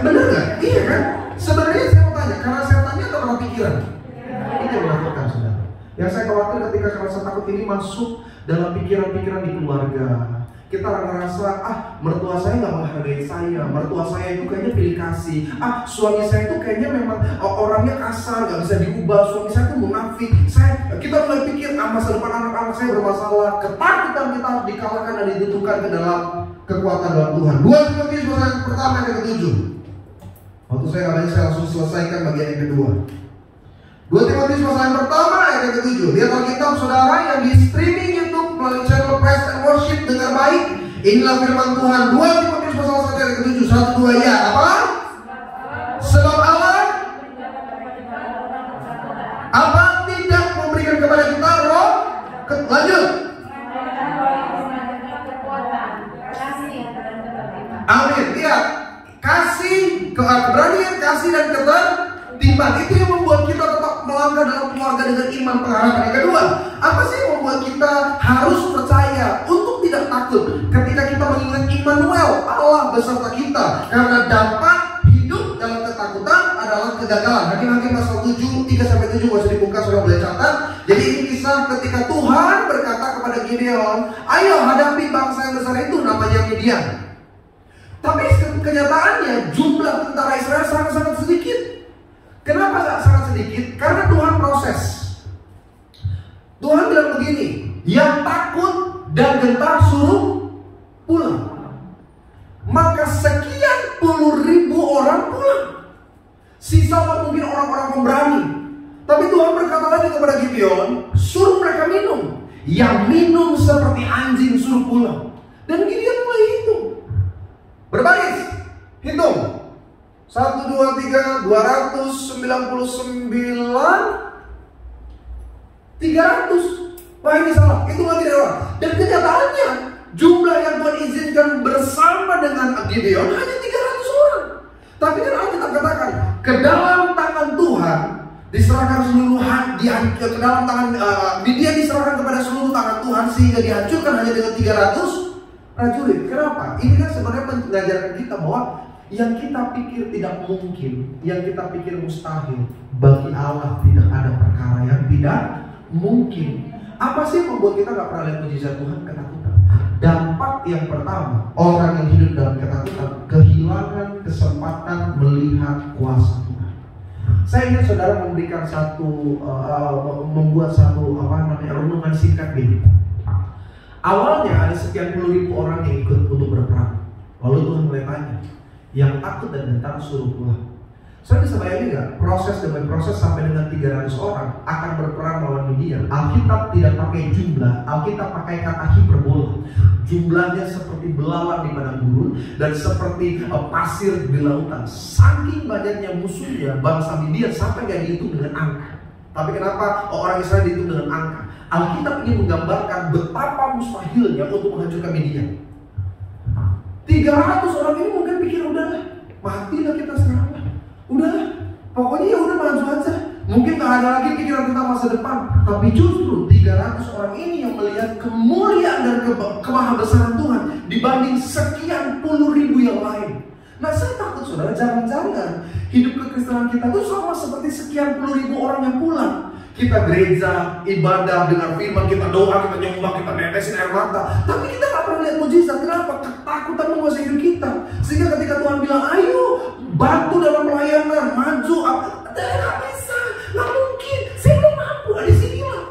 Bener gak? Iya kan? Sebenarnya saya mau tanya, karena setannya atau karena pikiran? Itu yang menakutkan, saudara. Yang saya khawatir ketika rasa takut ini masuk dalam pikiran-pikiran di keluarga. Kita ngerasa, mertua saya nggak menghargai saya, mertua saya itu kayaknya pilih kasih, suami saya itu kayaknya memang orangnya kasar, nggak bisa diubah, suami saya itu munafik. Kita mulai pikir, masa depan anak-anak saya bermasalah. Ketakutan kita harus dikalahkan dan ditentukan ke dalam kekuatan dalam Tuhan. 2 Timotius pasal pertama ayat ke-7. Waktu saya katanya saya langsung selesaikan bagian yang kedua. 2 Timotius pasal yang pertama ayat yang ke-7. Lihat Alkitab saudara yang di streaming YouTube melalui channel Praise and Worship dengar baik. Inilah firman Tuhan. 2 Timotius pasal 1 ayat ke-7. 1, 2 ya. Apa? Sebab Allah tidak memberikan kepada kita roh. Lanjut. Amin. Lihat, kasih, keberanian, kasih dan ketertiban itu yang membuat kita tetap melangkah dalam keluarga dengan iman pengharapan. Yang kedua, apa sih yang membuat kita harus percaya untuk tidak takut ketika kita mengingat Immanuel, Allah beserta kita? Karena dampak hidup dalam ketakutan adalah kegagalan. Hakim-Hakim pasal 7, 3-7 masih dibuka, sudah boleh catat. Jadi ini kisah ketika Tuhan berkata kepada Gideon, ayo hadapi bangsa yang besar itu, namanya Midian. Tapi kenyataannya jumlah tentara Israel sangat-sangat sedikit. Kenapa sangat sedikit? Karena Tuhan proses. Tuhan bilang begini, yang takut dan gentar suruh pulang. Maka sekian puluh ribu orang pulang. Sisa mungkin orang-orang pemberani. Tapi Tuhan berkata lagi kepada Gideon, suruh mereka minum. Yang minum seperti anjing suruh pulang. Dan Gideon mulai hitung. Berbaris, hitung. 1, 2, 3, 299, 300. Wah, ini salah, itu lagi dewa. Dan kenyataannya jumlah yang Tuhan izinkan bersama dengan Gideon hanya 300 orang. Tapi kan Alkitab katakan, ke dalam tangan Tuhan diserahkan seluruh ke dalam tangan Midian diserahkan kepada seluruh tangan Tuhan, sehingga dihancurkan hanya dengan 300 prajurit. Kenapa? Ini kan sebenarnya mengajarkan kita bahwa yang kita pikir tidak mungkin, yang kita pikir mustahil, bagi Allah tidak ada perkara yang tidak mungkin. Apa sih yang membuat kita gak pernah lihat mujizat Tuhan? Ketakutan. Dampak yang pertama, orang yang hidup dalam ketakutan kehilangan kesempatan melihat kuasa Tuhan. Saya ingin saudara memberikan membuat satu renungan singkat ini. Awalnya ada sekian puluh ribu orang yang ikut untuk berperang. Lalu Tuhan mulai tanya, yang takut dan gentar suruh pulang. Saya bisa bayangin nggak, proses demi proses sampai dengan 300 orang akan berperang melawan Midian. Alkitab tidak pakai jumlah, Alkitab pakai kata hiperbola. Jumlahnya seperti belalang di padang gurun dan seperti pasir di lautan. Saking banyaknya musuhnya bangsa Midian sampai nggak dihitung dengan angka. Tapi kenapa orang Israel dihitung dengan angka? Alkitab ingin menggambarkan betapa mustahilnya untuk menghancurkan Midian. 300 orang ini mungkin pikir udahlah, matilah kita sekarang. Udahlah, pokoknya ya udah maju aja. Mungkin tak ada lagi pikiran tentang masa depan. Tapi justru 300 orang ini yang melihat kemuliaan dan kemahabesaran Tuhan dibanding sekian puluh ribu yang lain. Nah, saya takut saudara, jangan-jangan hidup kekristenan kita itu sama seperti sekian puluh ribu orang yang pulang. Kita gereja, ibadah, dengan firman, kita doa, kita nyembah, kita netesin air mata. Tapi kita gak pernah lihat mujizat. Kenapa? Ketakutan menguasai hidup kita. Sehingga ketika Tuhan bilang, ayo bantu dalam pelayanan, maju, gak bisa, gak mungkin, saya belum mampu, di sinilah.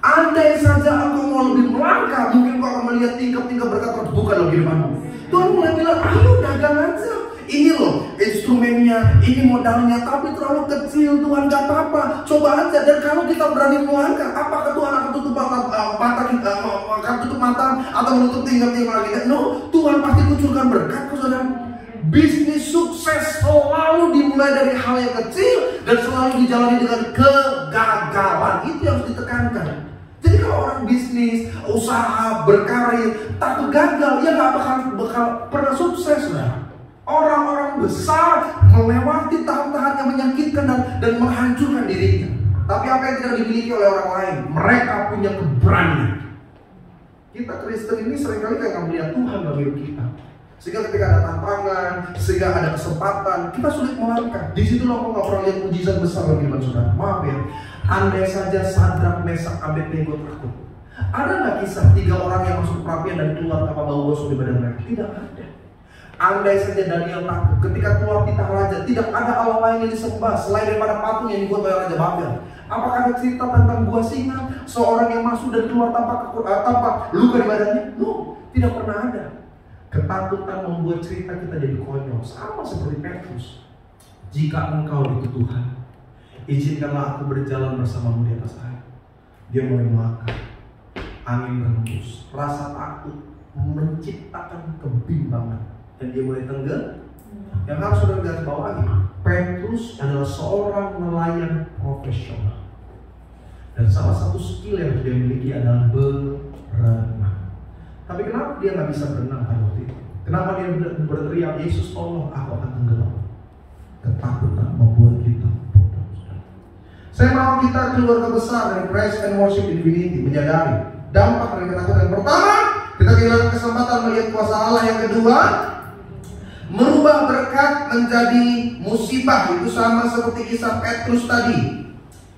Andai saja aku mau lebih melangkah, mungkin kau akan melihat tingkap-tingkap berkat terbuka lagi di depanmu. Tuhan mulai bilang, ayo dagang aja. Ini loh instrumennya, ini modalnya, tapi terlalu kecil, Tuhan gak apa-apa, coba aja. Dan kalau kita berani melangkah, apakah Tuhan akan tutup mata kita, akan tutup mata atau menutup tingkap-tingkap lagi? No, Tuhan pasti kucurkan berkat, saudara. Bisnis sukses selalu dimulai dari hal yang kecil dan selalu dijalani dengan kegagalan. Itu yang harus ditekankan. Jadi kalau orang bisnis, usaha, berkarir takut gagal, ya gak bakal pernah sukses, saudara. Orang-orang besar melewati tahap-tahap yang menyakitkan dan menghancurkan dirinya. Tapi apa yang tidak dimiliki oleh orang lain? Mereka punya keberanian. Kita Kristen ini seringkali kayak melihat Tuhan bagi hidup kita. Sehingga ketika ada tantangan, sehingga ada kesempatan, kita sulit melangkah. Di situ lo nggak pernah lihat mujizat besar bagi iman saudara. Maaf ya, andai saja Sadrak, Mesak, Abednego takut. Ada nggak kisah 3 orang yang masuk perapian dan keluar tanpa bau gosok di badan mereka? Tidak ada. Andai saja Daniel takut ketika keluar titah raja, tidak ada Allah lain yang disembah selain daripada patung yang dibuat oleh Raja Babel. Apakah ada cerita tentang gua singa, seorang yang masuk dan keluar tanpa luka di badannya? No, tidak pernah ada. Ketakutan membuat cerita kita jadi konyol, sama seperti Petrus. Jika engkau itu Tuhan, izinkanlah aku berjalan bersamamu di atas air. Dia mulai melangkah, angin berhembus, rasa takut menciptakan kebimbangan. Dan dia mulai tenggelam. Yang harus saudara garis bawahi, Petrus adalah seorang nelayan profesional. Dan salah satu skill yang dia miliki adalah berenang. Tapi kenapa dia nggak bisa berenang pada waktu itu? Kenapa dia berteriak, Yesus tolong, aku akan tenggelam? Ketakutan membuat kita bodoh. Saya mau kita keluarga besar dari Praise and Worship Infinity menyadari dampak dari ketakutan. Pertama, kita kehilangan kesempatan melihat kuasa Allah. Yang kedua, merubah berkat menjadi musibah. Itu sama seperti kisah Petrus tadi.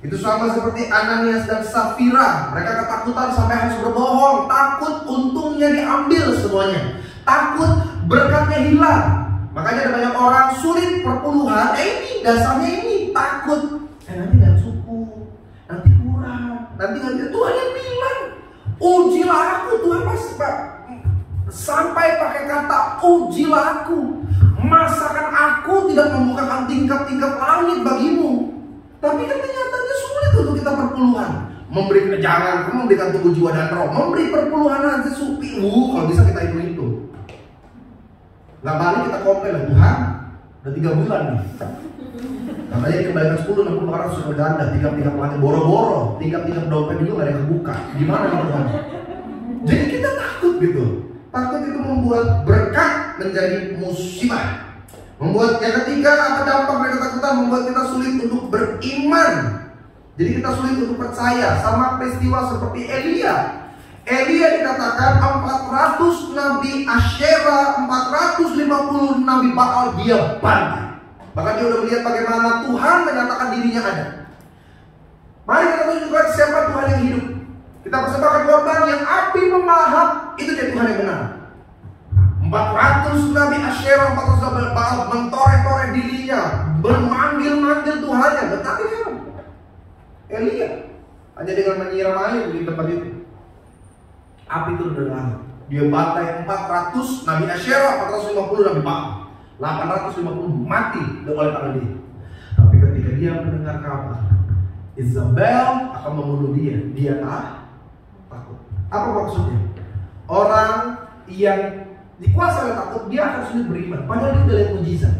Itu sama seperti Ananias dan Safira. Mereka ketakutan sampai harus berbohong. Takut untungnya diambil semuanya. Takut berkatnya hilang. Makanya ada banyak orang sulit perpuluhan. Ini dasarnya ini takut. Nanti gak cukup, nanti kurang, nanti gak bisa. Tuhan yang bilang, ujilah aku. Tuhan pasti sampai pakai kata ujilah aku. Masakan aku tidak membukakan tingkap-tingkap langit bagimu. Tapi kan kenyataannya sulit untuk kita perpuluhan. Memberi kejangan, memberikan tubuh jiwa dan roh. Memberi perpuluhan aja supi. Kalau bisa kita itu. Gak balik kita komplain, Tuhan udah 3 bulan nih. Katanya dikembalikan 10, 60 orang sudah berganda. Tingkap-tingkap langit boro-boro. Tingkap-tingkap dompet juga gak ada yang kebuka. Gimana nih Tuhan? Jadi kita takut gitu. Takut itu membuat berkat menjadi musibah. Membuat yang ketiga, apa dampak dari ketakutan? Membuat kita sulit untuk beriman. Jadi kita sulit untuk percaya. Sama peristiwa seperti Elia. Elia dikatakan 400 nabi Asyera, 450 nabi Baal dia bantai. Bahkan dia udah melihat bagaimana Tuhan menyatakan dirinya ada. Mari kita tunjukkan siapa Tuhan yang hidup. Kita persembahkan korban yang api melahap. Itu dia Tuhan yang benar. 400 nabi Asyera, 400 nabi Baal mentoreh-toreh dirinya, memanggil-manggil Tuhannya. Tetapi Elia hanya dengan menyiram air di tempat itu, api turun dari langit. Dia bantai 400 nabi Asyera, 450 nabi Baal. 850 mati oleh tangan dia. Tapi ketika dia mendengar kabar Isabel akan membunuh dia takut. Apa maksudnya? Orang yang dikuasai oleh takut, dia akan sulit beriman. Padahal dia udah lihat mujizat.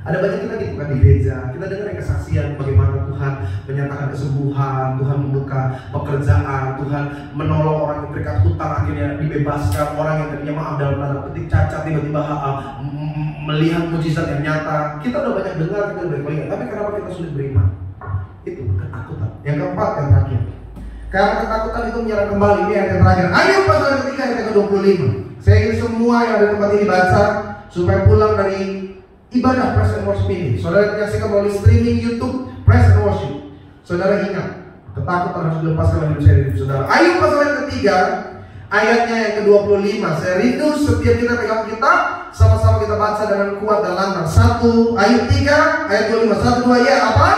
Ada banyak kita gitu kan di gereja, kita dengar kesaksian bagaimana Tuhan menyatakan kesembuhan, Tuhan membuka pekerjaan, Tuhan menolong orang yang terikat hutang akhirnya dibebaskan, orang yang tadinya maaf dalam tanda petik cacat tiba-tiba melihat mujizat yang nyata. Kita udah banyak dengar, kita udah melihat, tapi kenapa kita sulit beriman? Itu ketakutan. Yang keempat, yang terakhir, karena ketakutan itu menyerang kembali. Ini yang terakhir. Ayub pasal yang ketiga ayat ke-25. Saya ingin semua yang ada di tempat ini baca supaya pulang dari ibadah Praise and Worship ini. Saudara menyaksikan melalui streaming YouTube Praise and Worship. Saudara ingat, ketakutan harus dilepaskan dari hidup saya dan hidup saudara. Ayub pasal yang ketiga, ayatnya yang ke-25. Saya rindu setiap kita pegang kitab, sama-sama kita baca dengan kuat dan lantang. 1 Ayub 3 ayat 25. 1, 2 ya apa?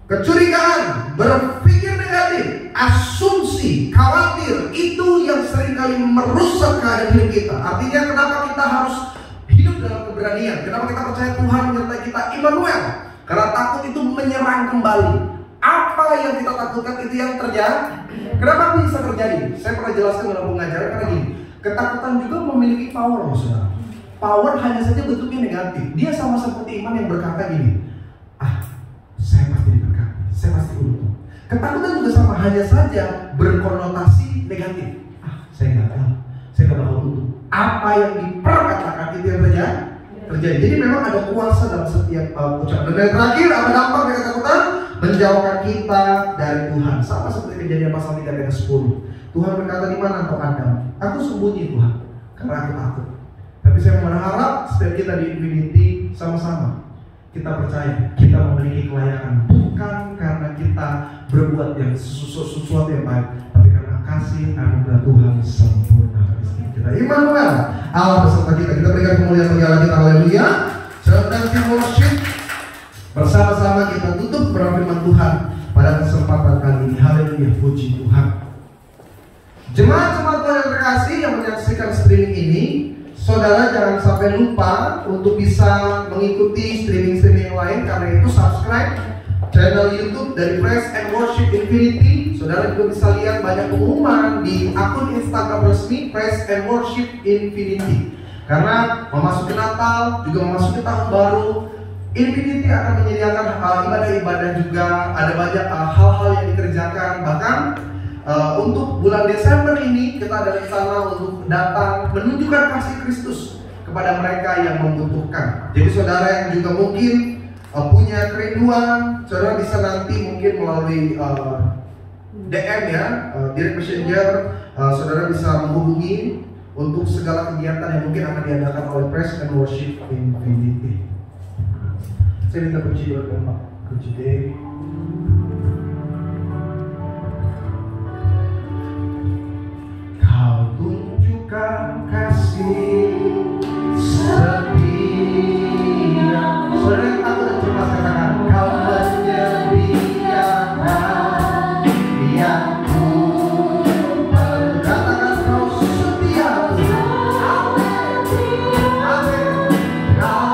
Kecurigaan, berpikir negatif, asumsi, khawatir, itu yang seringkali merusak keadaan hidup kita. Artinya kenapa kita harus hidup dalam keberanian? Kenapa kita percaya Tuhan menyertai kita, Immanuel? Karena takut itu menyerang kembali. Apa yang kita takutkan itu yang terjadi. Kenapa bisa terjadi? Saya pernah jelaskan dalam pengajaran karena gini, ketakutan juga memiliki power, saudara. Power hanya saja bentuknya negatif. Dia sama seperti iman yang berkata gini, saya pasti diberkati, saya pasti untung. Ketakutan juga sama, hanya saja berkonotasi negatif. Saya nggak tahu, saya nggak bakal untung. Apa yang diperkatakan itu yang terjadi. Jadi memang ada kuasa dalam setiap ucapan. Dan yang terakhir, apa dampak dari ketakutan? Menjauhkan kita dari Tuhan. Sama seperti Kejadian pasal 3 ayat 10. Tuhan berkata, di mana engkau Adam? Aku sembunyi Tuhan, karena aku takut. Tapi saya berharap setiap kita di Infinity sama-sama kita percaya kita memiliki kelayakan, bukan karena kita berbuat yang sesuatu yang baik, tapi karena kasih anugerah Tuhan sempurna bagi setiap kita. Immanuel, Allah beserta kita. Kita berikan kemuliaan bagi Allah kita. Haleluya. Sedang kita worship bersama-sama, kita tutup firman Tuhan pada kesempatan kali ini. Haleluya, puji Tuhan. Jemaat-jemaat Tuhan yang terkasih yang menyaksikan streaming ini, saudara jangan sampai lupa untuk bisa mengikuti streaming-streaming yang lain. Karena itu subscribe channel YouTube dari Praise and Worship Infinity. Saudara juga bisa lihat banyak pengumuman di akun Instagram resmi Praise and Worship Infinity. Karena memasuki Natal, juga memasuki tahun baru, Infinity akan menyediakan ibadah-ibadah juga, ada banyak hal-hal yang dikerjakan. Bahkan untuk bulan Desember ini kita ada rencana untuk datang menunjukkan kasih Kristus kepada mereka yang membutuhkan. Jadi saudara yang juga mungkin punya kerinduan, saudara bisa nanti mungkin melalui DM ya, direct messenger, saudara bisa menghubungi untuk segala kegiatan yang mungkin akan diadakan oleh Praise and Worship Infinity. Saya minta puji doa Pak, puji Dewi. Kau tunjukkan kasih setia. Saudara yang tahu dan coba katakan, kau menyediakan yang ku perlu. Katakan kau setia. Amin. Amin. Kau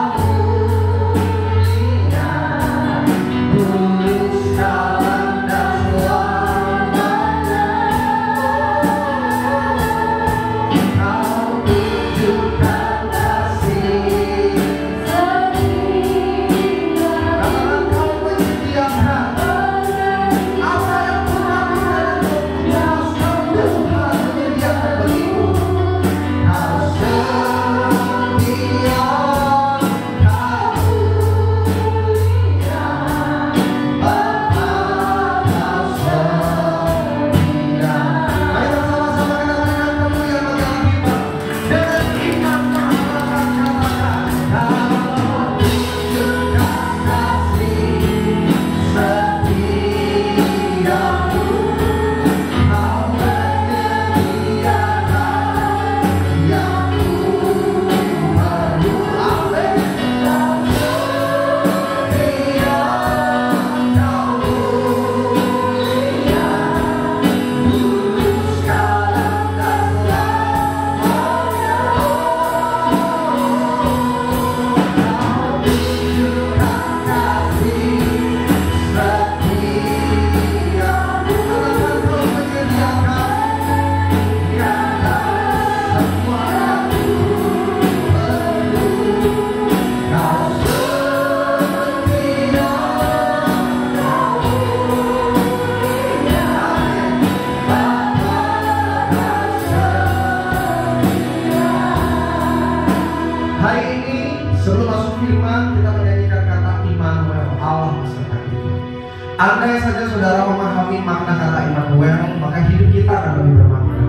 andai saja saudara memahami makna kata Immanuel, maka hidup kita akan lebih bermakna.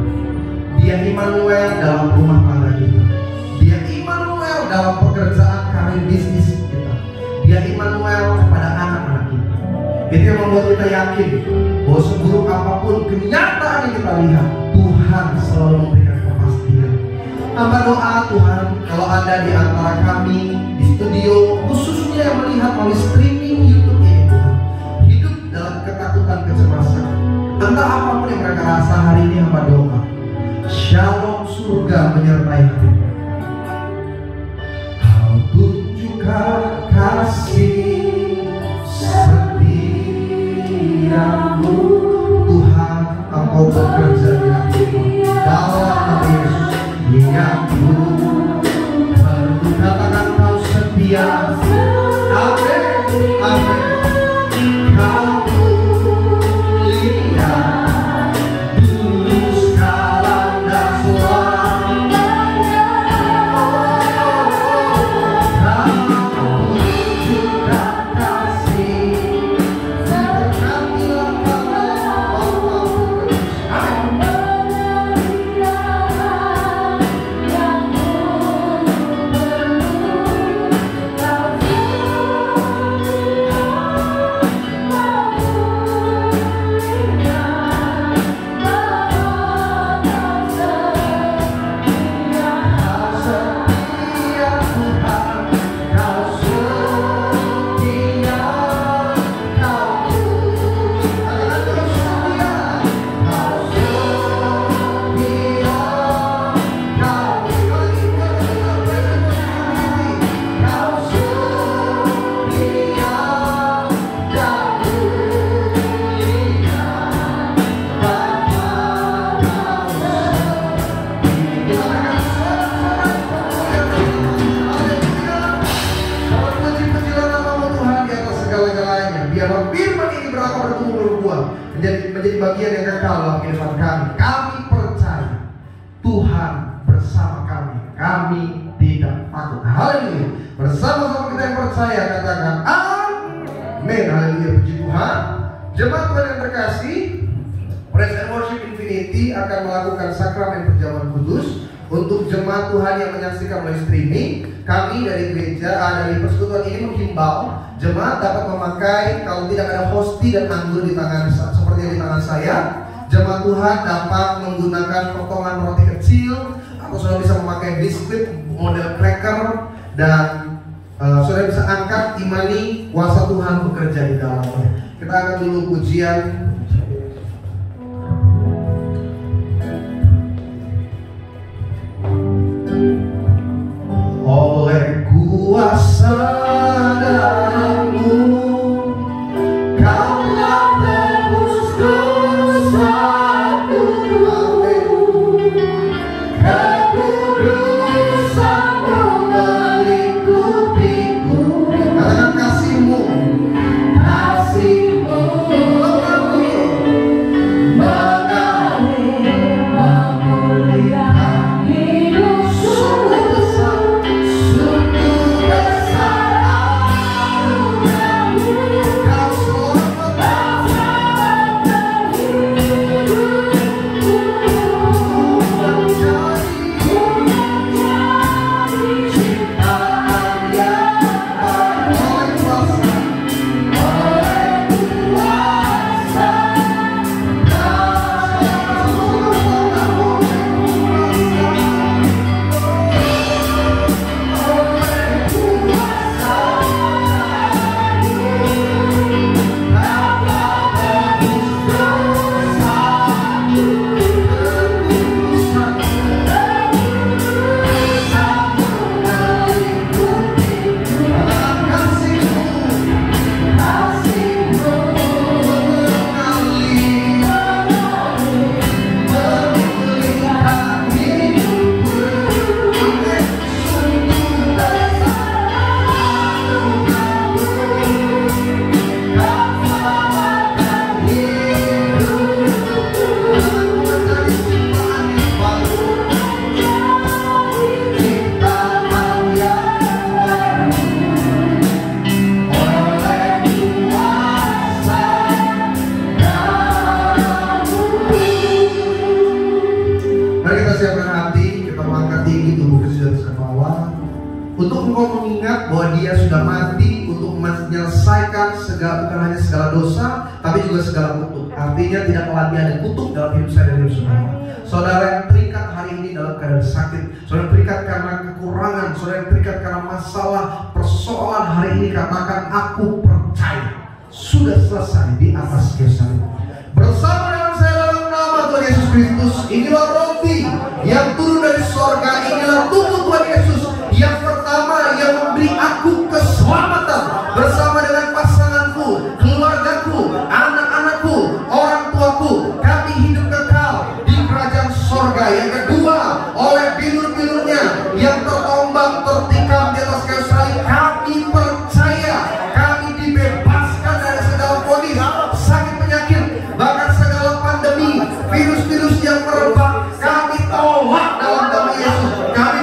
Dia Immanuel dalam rumah tangga kita. Dia Immanuel dalam pekerjaan karir bisnis kita. Dia Immanuel kepada anak-anak kita. Itu yang membuat kita yakin bahwa seburuk apapun kenyataan yang kita lihat, Tuhan selalu memberikan kepastian. Hamba doa Tuhan, kalau ada di antara kami di studio, khususnya yang melihat melalui streaming YouTube ini, Tuhan, hidup dalam ketakutan, kecemasan, entah apapun yang mereka rasa hari ini, hamba doa, shalom surga menyertai hati. Kau tunjukkan kasih setiamu, Tuhan, Engkau bekerja di hatiku dalam nama Yesus. Yang ku perlu, katakan kau setia. Amin, amin. Kau mulia, tulus, kalah dan selamanya. Kau tunjukkan Tuhan menjadi bagian yang kekal dalam kehidupan kami. Kami percaya Tuhan bersama kami. Kami tidak takut. Haleluya. Bersama-sama kita yang percaya katakan amin. Haleluya. Puji Tuhan. Jemaat Tuhan yang terkasih, Praise and Worship Infinity akan melakukan sakramen perjamuan kudus. Untuk jemaat Tuhan yang menyaksikan melalui streaming, kami dari gereja, dari persekutuan ini menghimbau jemaat dapat memakai, kalau tidak ada hosti dan anggur di tangan seperti yang di tangan saya, jemaat Tuhan dapat menggunakan potongan roti kecil, atau saudara bisa memakai biskuit model cracker, dan saudara bisa angkat imani kuasa Tuhan bekerja di dalamnya. Kita akan dulu pujian. Oleh kuasa darah-Mu, Kau-Lah tebus dosaku. Kekudusan-Mu melingkupiku. Katakan kasih-Mu, kasih-Mu mengalir memulihkan hidupku. Untuk engkau mengingat bahwa Dia sudah mati untuk menyelesaikan segala, bukan hanya segala dosa, tapi juga segala kutuk. Artinya tidak lagi ada kutuk dalam hidup saya dan hidup saudara. Saudara yang terikat hari ini dalam keadaan sakit, saudara yang terikat karena kekurangan, saudara yang terikat karena masalah, persoalan hari ini, katakan aku percaya sudah selesai di atas kayu salib. Bersama dengan saya dalam nama Tuhan Yesus Kristus, inilah roti yang turun dari sorga, inilah tubuh Tuhan Yesus yang pertama yang memberi aku keselamatan. Bersama dengan pasanganku, keluargaku, anak-anakku, orang tuaku, kami hidup kekal di kerajaan sorga. Yang kedua, oleh bilur-bilurnya yang terombang tertikam di atas kayu salib, kami percaya kami dibebaskan dari segala vonis, sakit penyakit, bahkan segala pandemi, virus-virus yang merebak, kami tolak dalam nama Yesus. Kami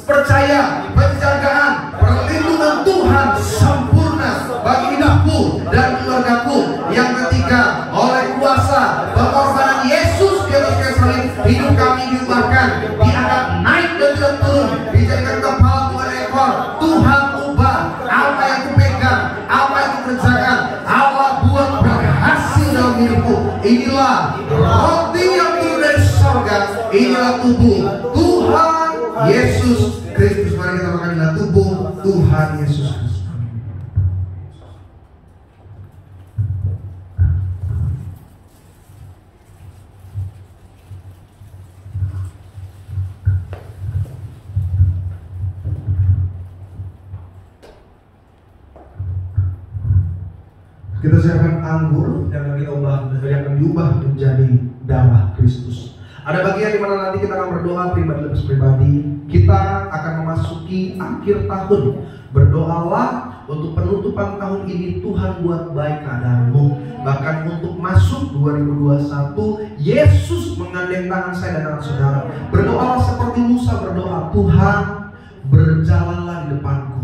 percaya penjagaan, perlindungan Tuhan sempurna bagi hidupku dan keluargaku. Yang ketiga, oleh kuasa pengorbanan Yesus di atas kayu salib, hidup kami diubahkan, diangkat naik dan tidak turun, dijadikan kepala bukan ekor. Tuhan ubah apa yang kupegang, apa yang kukerjakan, Allah buat berhasil dalam hidupku. Inilah roti yang turun dari sorga, inilah tubuh Tuhan Yesus Kristus. Mari kita makan inilah tubuh Tuhan Yesus Kristus. Kita siapkan anggur yang akan diubah menjadi darah Kristus. Ada bagian di mana nanti kita akan berdoa pribadi lepas pribadi. Kita akan memasuki akhir tahun. Berdoalah untuk penutupan tahun ini Tuhan buat baik keadaanmu. Bahkan untuk masuk 2021, Yesus menggandeng tangan saya dan tangan saudara. Berdoalah seperti Musa berdoa, Tuhan berjalanlah di depanku.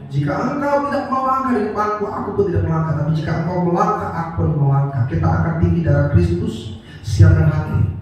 Jika engkau tidak melangkah di depanku, aku pun tidak melangkah. Tapi jika engkau melangkah, aku pun melangkah. Kita akan tinggi darah Kristus, siap dan hati.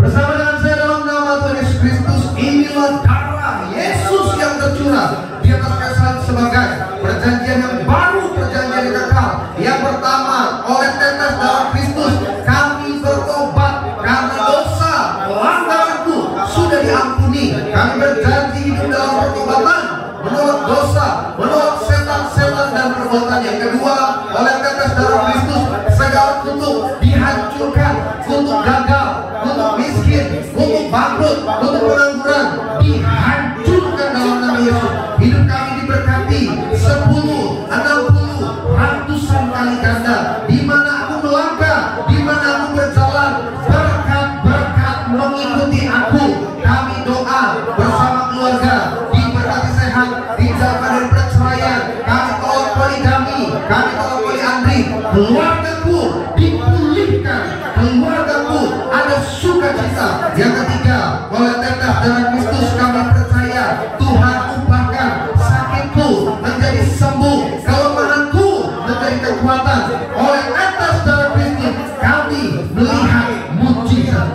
Bersama dengan saya dalam nama Tuhan Yesus Kristus, inilah darah Yesus yang tercurah di atas kayu salib sebagai perjanjian yang baru, perjanjian yang kekal. Yang pertama, oleh tetes darah Kristus kami bertobat karena dosa pelanggaranku sudah diampuni. Kami berjanji hidup dalam pertobatan, menolak dosa, menolak setan-setan dan perbuatan. Yang kedua, oleh tetes darah Kristus segala kutuk dihancurkan, kutuk gagal, kutuk miskin, kutuk bangkrut, kutuk pengangguran dihancurkan dalam nama Yesus. Hidup kami diberkati 10, 60, ratusan kali ganda. Di mana aku melangkah, di mana aku berjalan, berkat-berkat mengikuti aku. Kami doa bersama keluarga, diberkati sehat, dijauhkan dari perceraian. Kami tolak poligami, kami tolak poliandri. Keluargaku dipulihkan, keluargaku ada sukacita. Yang ketiga, oleh tetes darah Kristus kami percaya Tuhan ubahkan sakitku menjadi sembuh, kelemahanku menjadi kekuatan. Oleh tetes darah Kristus kami melihat mujizat.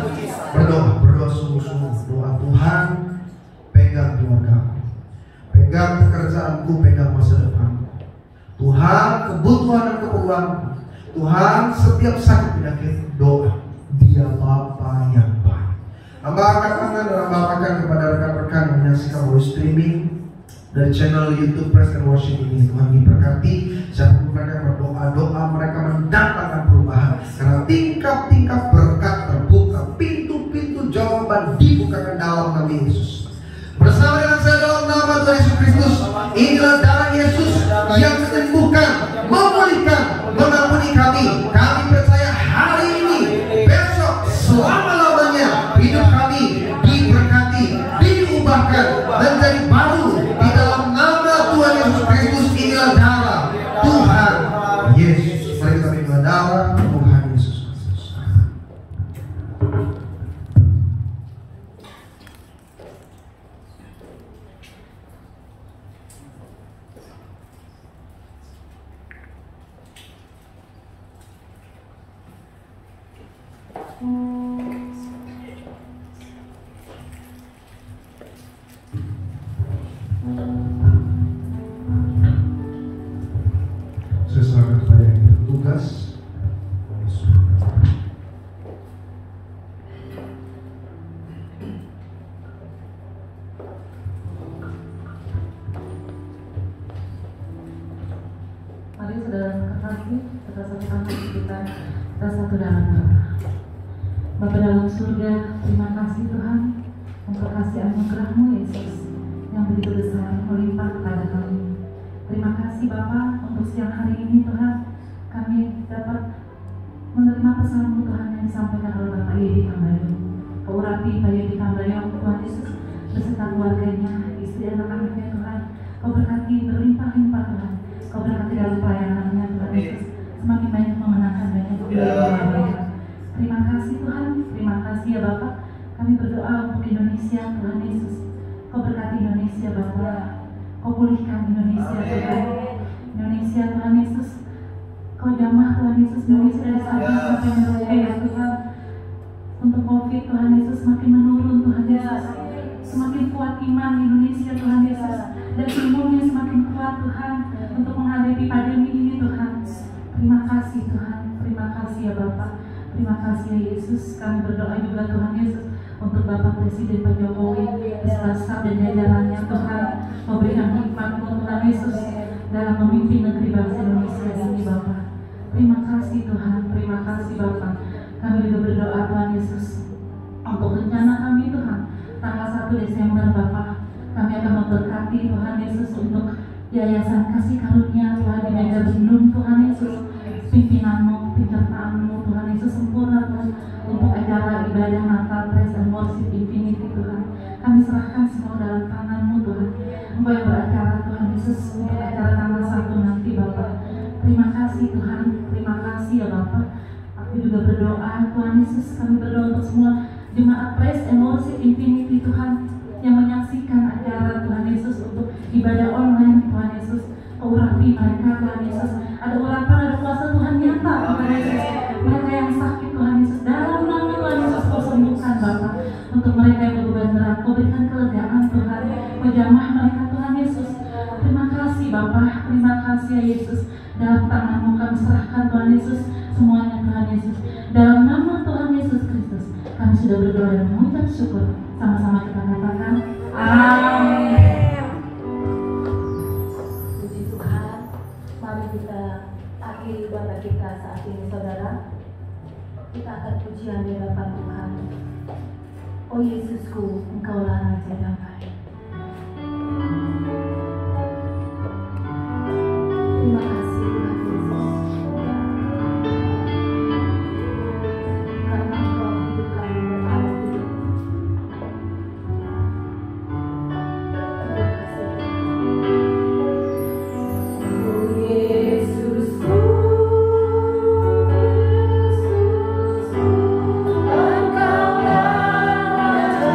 Berdoa sungguh-sungguh. Doa, Tuhan pegang keluargaku, pegang pekerjaanku, pegang masa depanku. Tuhan kebutuhan dan keperluanku. Tuhan setiap sakit penyakit, doa Dia Bapa yang baik. Hamba angkat tangan dan hamba akan kepada rekan-rekan yang menyaksikan melalui streaming dari channel YouTube Praise and Worship ini. Tuhan diberkati. Siapa mereka berdoa, doa mereka mendatangkan perubahan. Karena tingkap-tingkap berkat terbuka, pintu-pintu jawaban dibukakan dalam nama Yesus. Bersama dengan saya dalam nama Tuhan Yesus Kristus, inilah darah Yesus yang menyembuhkan, memulihkan, mengampuni kami. Kami percaya hari ini, besok, selama-lamanya hidup kami diberkati, diubahkan menjadi baru di dalam nama Tuhan Yesus Kristus. Inilah darah Tuhan Yesus. Mari kita minta darah Tuhan Yesus Kristus. Saya serahkan kepada yang bertugas. Mari saudara kekasih, kita satukan hati kita satu dalam doa. Bapa dalam surga, terima kasih Tuhan untuk kasih anugerah-Mu Yesus yang begitu besar melimpah kepada kami. Terima kasih Bapa untuk siang hari ini Tuhan, kami dapat menerima pesan-Mu Tuhan yang disampaikan oleh Bapak Yedi Tambayo. Kau urapi Pak Yedi Tambayo, Tuhan Yesus beserta keluarganya, istri anak-anaknya Tuhan. Kau berkati berlimpah-limpah Tuhan. Kau berkati dalam pelayanannya Tuhan Yesus, semakin banyak memenangkan banyak keluarga. Terima kasih Tuhan, terima kasih ya Bapak. Kami berdoa untuk Indonesia Tuhan Yesus. Kau berkati Indonesia Bapak. Kau pulihkan Indonesia Tuhan. Indonesia Tuhan Yesus. Kau jamah Tuhan Yesus Indonesia dari Sabang sampai Merauke ya Tuhan. Untuk COVID Tuhan Yesus semakin menurun Tuhan Yesus. Semakin kuat iman Indonesia Tuhan Yesus. Dan imunnya semakin kuat Tuhan untuk menghadapi pandemi ini Tuhan. Terima kasih Tuhan. Terima kasih ya Bapak. Terima kasih ya Yesus. Kami berdoa juga Tuhan Yesus untuk Bapak Presiden Pak Jokowi beserta staf dan jajarannya Tuhan, memberikan hikmat Tuhan Yesus dalam memimpin negeri bangsa Indonesia ini Bapak. Terima kasih Tuhan. Terima kasih Bapak. Kami juga berdoa Tuhan Yesus untuk rencana kami Tuhan tanggal 1 Desember Bapak. Kami akan memberkati Tuhan Yesus untuk Yayasan Kasih Karunia Tuhan di Mega Bendung Tuhan Yesus. Pimpinan-Mu, penyertaan-Mu Tuhan Yesus sempurna Tuhan untuk acara ibadah Natal Praise and Worship Infinity Tuhan. Kami serahkan semua dalam tangan-Mu Tuhan. Engkau yang beracara Tuhan Yesus untuk acara tanggal 1 juga berdoa, Tuhan Yesus, kami berdoa untuk semua jemaat Praise and Worship Infinity, Tuhan, yang menyaksikan acara Tuhan Yesus untuk ibadah online, Tuhan Yesus. Urapi mereka, Tuhan Yesus. Ada urapan, ada kuasa Tuhan nyata, Tuhan Yesus. Mereka yang sakit, Tuhan Yesus, dalam nama Tuhan Yesus, Kau sembuhkan Bapa. Untuk mereka yang beban berat, Kau berikan kelegaan, Tuhan. Menjamah mereka, Tuhan Yesus. Terima kasih Bapa, terima kasih ya Yesus. Dalam tangan-Mu kami serahkan, Tuhan Yesus, semuanya, Tuhan Yesus. Dalam nama Tuhan Yesus Kristus, kami sudah berdoa dan mengucap syukur. Sama-sama kita katakan, amin. Puji Tuhan, mari kita akhiri ibadah kita saat ini, saudara. Kita akan pujian di hadapan Tuhan. Oh Yesusku, Engkaulah Raja damai. Terima kasih Tuhan Yesus, karena Engkau hidup kami berarti. Terima kasih. Oh Yesusku, Engkaulah Raja damai.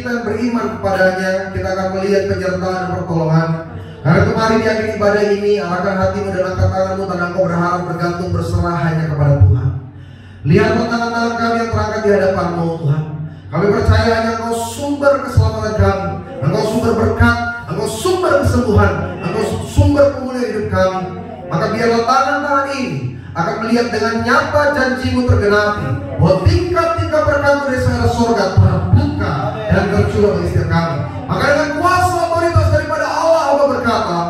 kita yang beriman kepadanya, kita akan melihat penyertaan dan pertolongan. Karena kemarin di akhir ibadah ini, arahkan hatimu dan angkat tanganmu, tanda engkau berharap bergantung berserah hanya kepada Tuhan. Lihatlah tangan-tangan kami yang terangkat di hadapan-Mu, Tuhan. Kami percaya hanya Engkau sumber keselamatan kami, Engkau sumber berkat, Engkau sumber kesembuhan, Engkau sumber pemulihan hidup kami. Maka biarlah tangan-tangan ini akan melihat dengan nyata janji-Mu tergenapi, bahwa tingkat-tingkat berkat-Mu dari segala surga terbuka dan tercurah bagi setiap kami. Maka dengan kuasa otoritas daripada Allah berkata,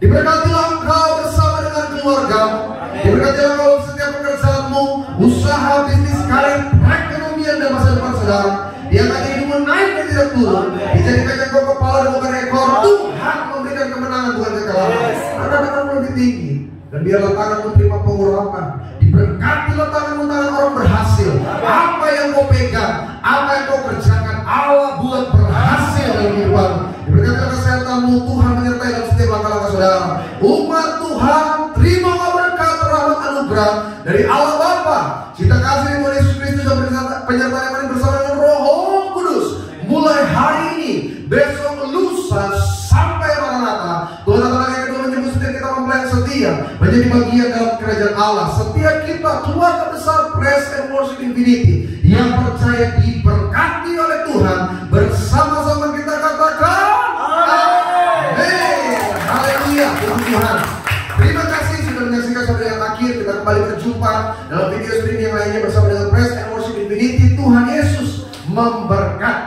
diberkatilah engkau bersama dengan keluarga, diberkatilah engkau setiap pekerjaanmu, usaha, bisnis, karir, perekonomian dan masa depan saudara. Diangkat hidupmu naik dan tidak turun, dijadikan engkau kepala dan bukan ekor. Tuhan memberikan kemenangan bukan kekalahan. Angkat-angkatmu lebih tinggi, dan biarlah tanganmu terima pengurapan. Diberkatilah tanganmu, tangan orang berhasil. Apa yang kau pegang, apa yang kau kerjakan, Allah buat berhasil dalam kehidupan. Diberkatilah kesehatanmu, Tuhan menyertai dalam setiap langkah-langkah saudara. Umat Tuhan, terima berkat, rahmat, anugerah dari Allah Bapa, cinta kasih Tuhan Yesus Kristus dan penyertaan yang paling bersama dengan Roh Kudus. Mulai hari ini, besok, lusa, sampai Maranatha. Tuhan datang yang kedua menyebut setiap kita mempelai setia menjadi bagian dalam kerajaan Allah. Setiap kita keluarga besar Praise and Worship Infinity yang percaya diberkati oleh Tuhan, bersama-sama kita katakan amin. Haleluya, Tuhan. Terima kasih sudah menyaksikan sampai yang akhir. Kita kembali berjumpa dalam video streaming yang lainnya bersama dengan Praise and Worship Infinity. Tuhan Yesus memberkati.